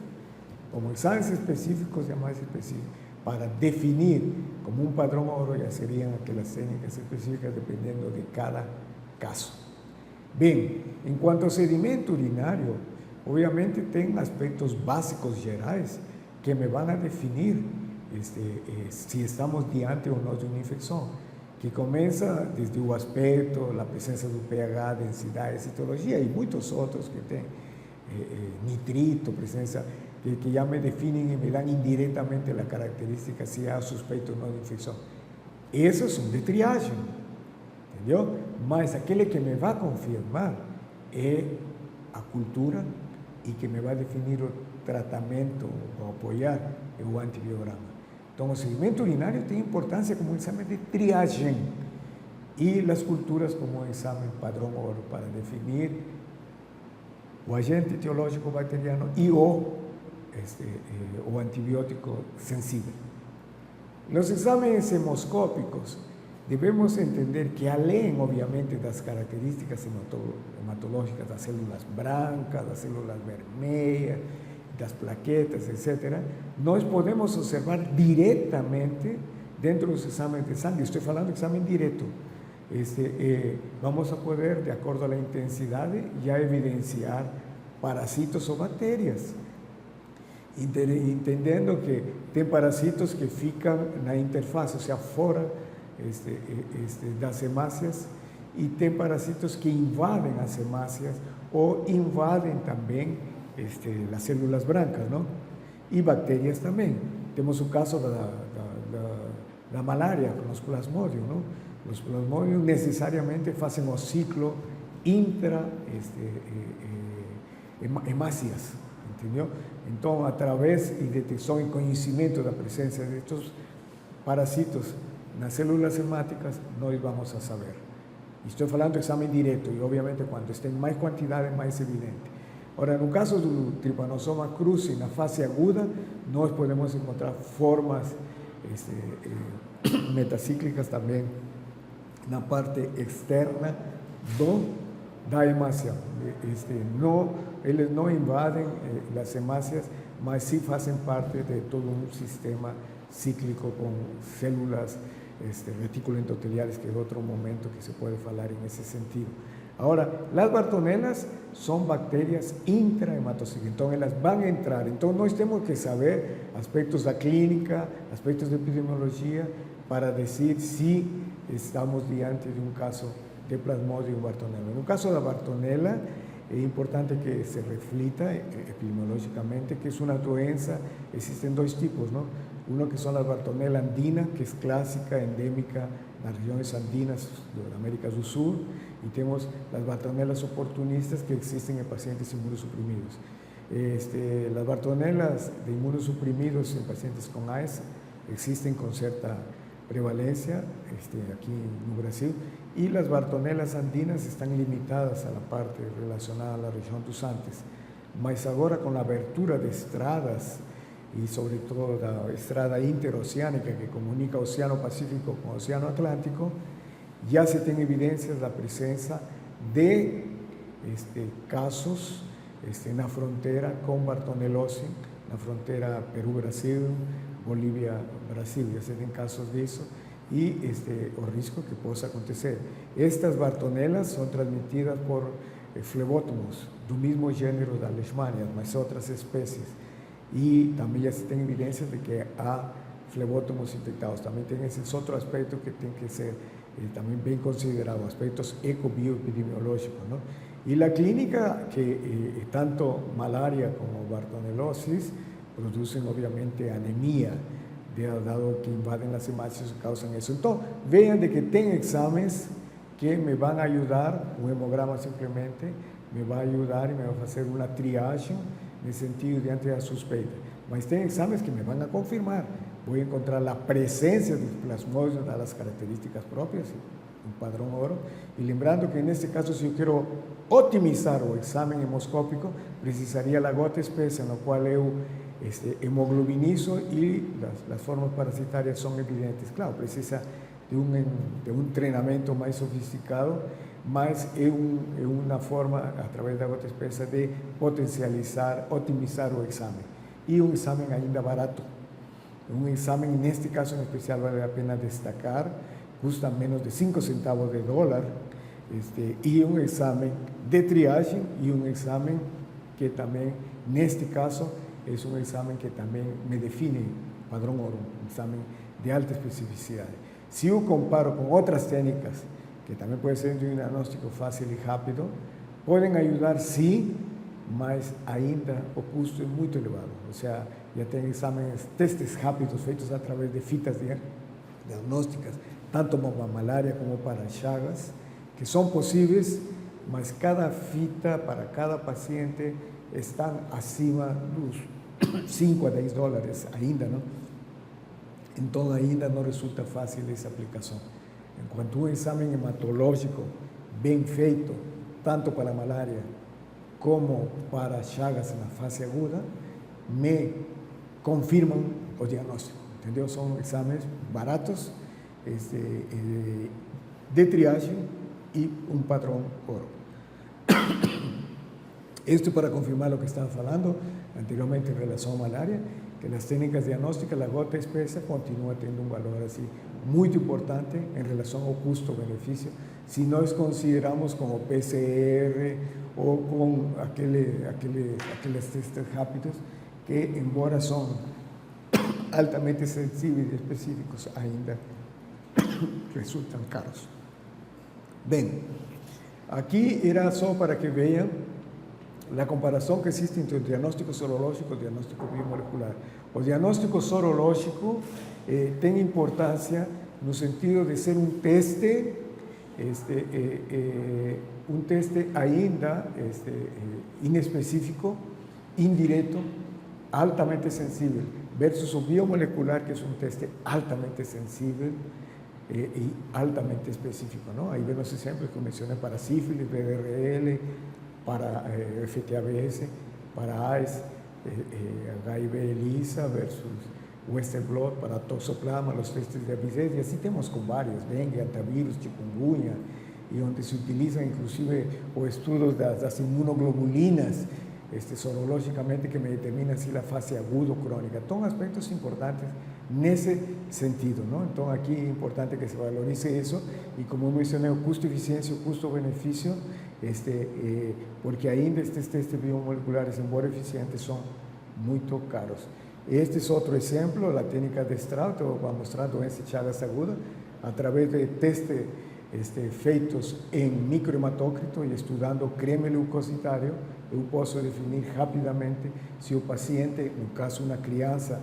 como exámenes específicos ya más específicos, para definir como un padrón oro, ya serían aquellas técnicas específicas dependiendo de cada caso. Bien, en cuanto al sedimento urinario, obviamente tienen aspectos básicos gerais que me van a definir si estamos diante o no de una infección, que comienza desde el aspecto, la presencia de pH, densidad, citología y muchos otros que tienen, nitrito, presencia, que ya me definen y me dan indirectamente la característica si hay sospecho o no de infección. Esos son de triagem, ¿entendió? Mas aquel que me va a confirmar es a cultura y que me va a definir el tratamiento o apoyar el antibiograma. Entonces, el sedimento urinario tiene importancia como un examen de triagem y las culturas como un examen padrón oro para definir o agente etiológico bacteriano y o antibiótico sensible. Los exámenes hemoscópicos debemos entender que além, obviamente, de las características hematológicas, las células blancas, las células vermelhas, las plaquetas, etc., nos podemos observar directamente dentro de los exámenes de sangre. Estoy hablando de examen directo. Vamos a poder, de acuerdo a la intensidad, ya evidenciar parásitos o bacterias, entendendo que tem parásitos que ficam na interface, o sea, fora das hemácias, e tem parásitos que invadem as hemácias ou invadem também as células brancas, não? E bactérias também. Temos o caso da malária com os plasmódios, não? Os plasmódios necessariamente fazem o ciclo intra-hemácias, entendeu? Então, através de detecção e conhecimento da presença destes parasitos nas células hemáticas, nós vamos a saber. Estou falando de exame direto e, obviamente, quando tem mais quantidade, mais evidente. Ora, no caso do Trypanosoma cruzi, na fase aguda, nós podemos encontrar formas metacíclicas também na parte externa da hemácia. Eles não invadem as hemácias, mas sim fazem parte de todo um sistema cíclico com células retículo endoteliales, que es otro momento que se puede hablar en ese sentido. Ahora, las bartonelas son bacterias intrahematocíclicas, entonces ellas van a entrar. Entonces, nós tenemos que saber aspectos de clínica, aspectos de epidemiología, para decir si estamos diante de un caso de plasmodium bartonella. En el caso de la bartonella, es importante que se reflita epidemiológicamente que es una doença. Existen dos tipos, ¿no? Uno que son las bartonella andina, que es clásica, endémica en las regiones andinas de América del Sur, y tenemos las bartonellas oportunistas que existen en pacientes inmunosuprimidos. Las bartonellas de inmunosuprimidos en pacientes con AIDS existen con cierta prevalencia aquí no Brasil, e as bartonelas andinas estão limitadas à parte relacionada à região dos Andes. Mas agora, com a abertura de estradas, e sobretudo da estrada interoceânica que comunica o Oceano Pacífico com o Oceano Atlântico, já se tem evidências da presença de casos na fronteira com bartonelose, na fronteira Peru-Brasil, Bolívia-Brasil, já se tem casos disso, e o risco que possa acontecer. Estas bartonelas são transmitidas por flebótomos do mesmo gênero da leishmania, mas outras espécies. E também já se tem evidências de que há flebótomos infectados. Também tem esse outro aspecto que tem que ser também bem considerado, aspectos ecobioepidemiológicos, ¿no? E a clínica, que tanto malária como bartonelosis produzem, obviamente, anemia, dado que invadem as hemácias e causam isso. Então, vejam de que tem exames que me vão ajudar, um hemograma simplesmente me vai ajudar e me vai fazer uma triagem nesse sentido diante da suspeita. Mas tem exames que me vão a confirmar. Vou encontrar a presença de plasmódios das características próprias, um padrão ouro. E lembrando que, neste caso, se eu quero otimizar o exame hemoscópico, precisaria da gota espessa, no qual eu hemoglobinizo e as formas parasitárias são evidentes. Claro, precisa de um treinamento mais sofisticado, mas é uma forma, através da gota espessa, de potencializar, otimizar o exame. E um exame ainda barato. Um exame, neste caso em especial, vale a pena destacar, custa menos de 5 centavos de dólar, e um exame de triagem, e um exame que também, neste caso, é um exame que também me define padrão ouro, um exame de alta especificidade. Se eu comparo com outras técnicas, que também pode ser de um diagnóstico fácil e rápido, podem ajudar sim, mas ainda o custo é muito elevado. Ou seja, já tem exames, testes rápidos feitos através de fitas diagnósticas, tanto para a malária como para as chagas, que são possíveis, mas cada fita para cada paciente está acima dos 5 a 10 dólares ainda, não? Então ainda não resulta fácil essa aplicação. Enquanto um exame hematológico bem feito, tanto para a malária como para chagas na fase aguda, me confirmam o diagnóstico, entendeu? São exames baratos, de triagem e um padrão ouro. Isto para confirmar o que estava falando anteriormente em relação à malária, que as técnicas diagnósticas, a gota espessa continua tendo um valor assim muito importante em relação ao custo-benefício, se nós consideramos com o PCR ou com aqueles testes rápidos, que, embora são altamente sensíveis e específicos, ainda resultam caros. Bem, aqui era só para que vejam a comparação que existe entre o diagnóstico sorológico e o diagnóstico biomolecular. O diagnóstico sorológico tem importância no sentido de ser um teste, ainda inespecífico, indireto, altamente sensível, versus o biomolecular, que é um teste altamente sensível e altamente específico, não? Aí vemos exemplos que eu mencionei para sífilis, VRL, para FTABS, para AIDS, HIV ELISA versus Western blot, para toxoplasma, os testes de avidez, e assim temos com vários, dengue, antivírus, chikungunya, e onde se utiliza inclusive o estudo das imunoglobulinas, sorologicamente, que me determina se a fase aguda ou crônica. Então, aspectos importantes nesse sentido, não? Então, aqui é importante que se valorize isso, e como eu mencionei, o custo-eficiência e o custo-benefício, porque ainda estes testes biomoleculares, embora eficientes, são muito caros. Este é outro exemplo, a técnica de Estrauto, para mostrar doença de Chagas aguda, através de testes feitos em microhematócrito e estudando creme leucocitário, eu posso definir rapidamente se o paciente, no caso uma criança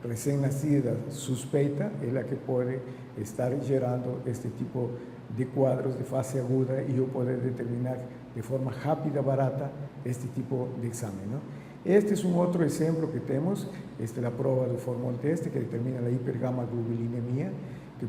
recém-nascida suspeita, ela que pode estar gerando este tipo de quadros de fase aguda, e eu poder determinar de forma rápida, barata, este tipo de exame, não? Este é um outro exemplo que temos, esta é a prova do formol teste, que determina a hipergamaglobulinemia, que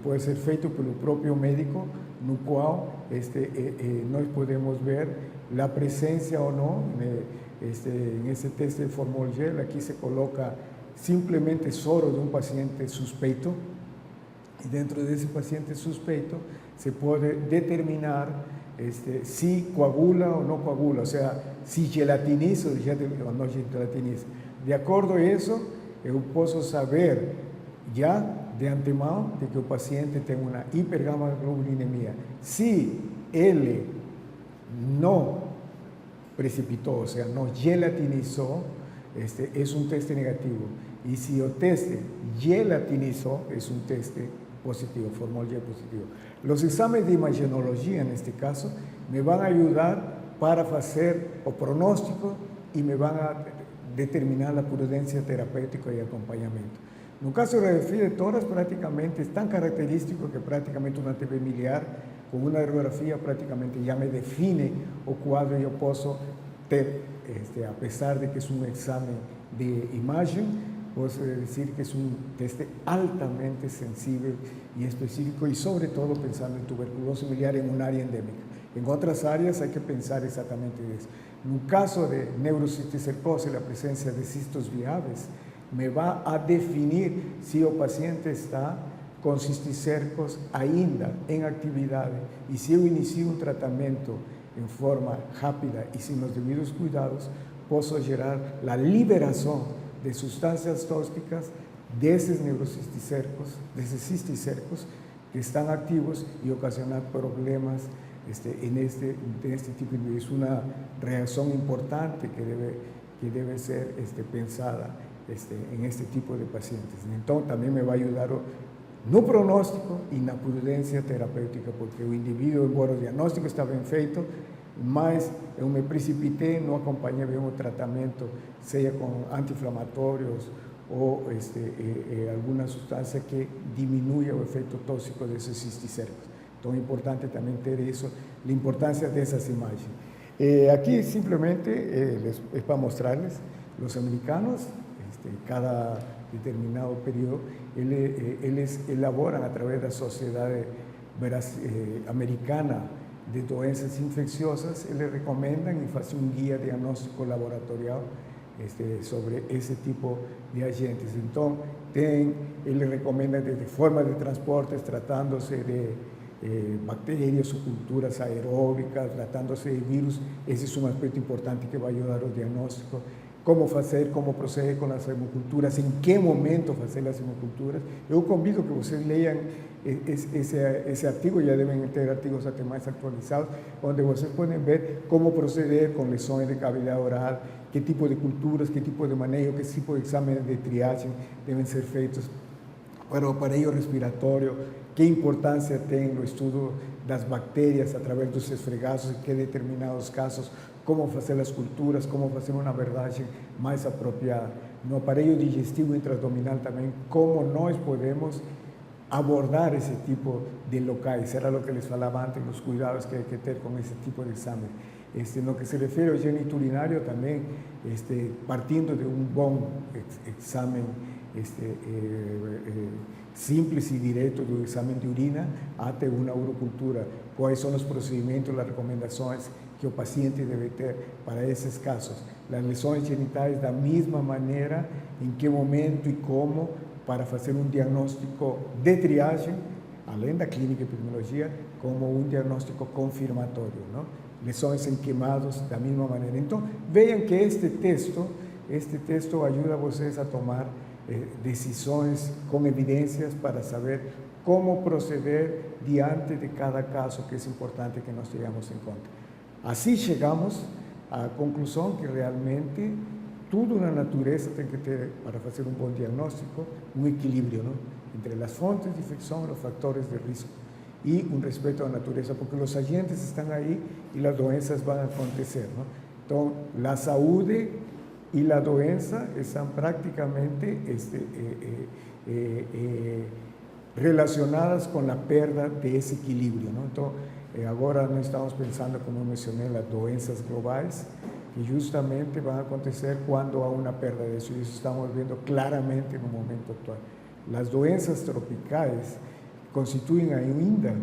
constituyen ainda,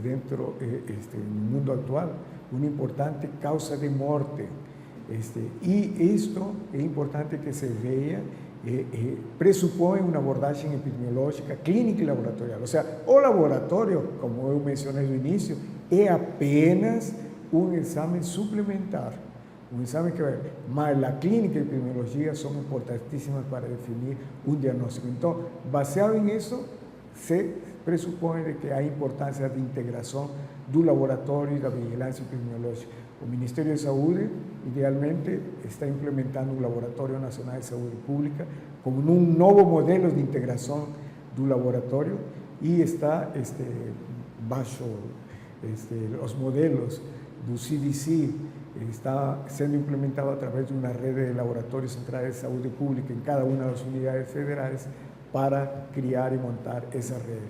dentro no mundo atual, uma importante causa de morte. E isto é importante que se veja, pressupõe uma abordagem epidemiológica, clínica e laboratorial. Ou seja, o laboratório, como eu mencionei no início, é apenas um exame suplementar, um exame que vai, mas a clínica e a epidemiologia são importantíssimas para definir um diagnóstico. Então, baseado em isso, se pressupõe de que há importância de integração do laboratório e da vigilância epidemiológica. O Ministério da Saúde, idealmente, está implementando um Laboratório Nacional de Saúde Pública como um novo modelo de integração do laboratório e está baixo os modelos do CDC, está sendo implementado através de uma rede de laboratórios centrais de saúde pública em cada uma das unidades federais para criar e montar essa rede.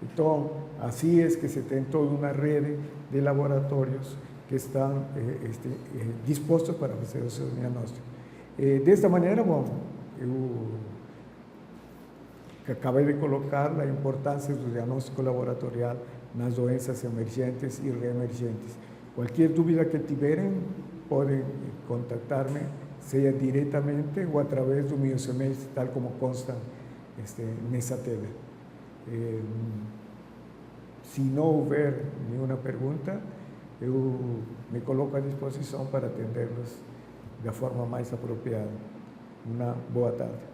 Então, assim é que se tem toda uma rede de laboratórios que estão dispostos para fazer o seu diagnóstico. Desta maneira, bom, eu acabei de colocar a importância do diagnóstico laboratorial nas doenças emergentes e reemergentes. Qualquer dúvida que tiverem, podem contactar-me, seja diretamente ou através do meu e-mail, tal como consta nessa tela. Se não houver nenhuma pergunta, eu me coloco à disposição para atendê-los da forma mais apropriada. Uma boa tarde.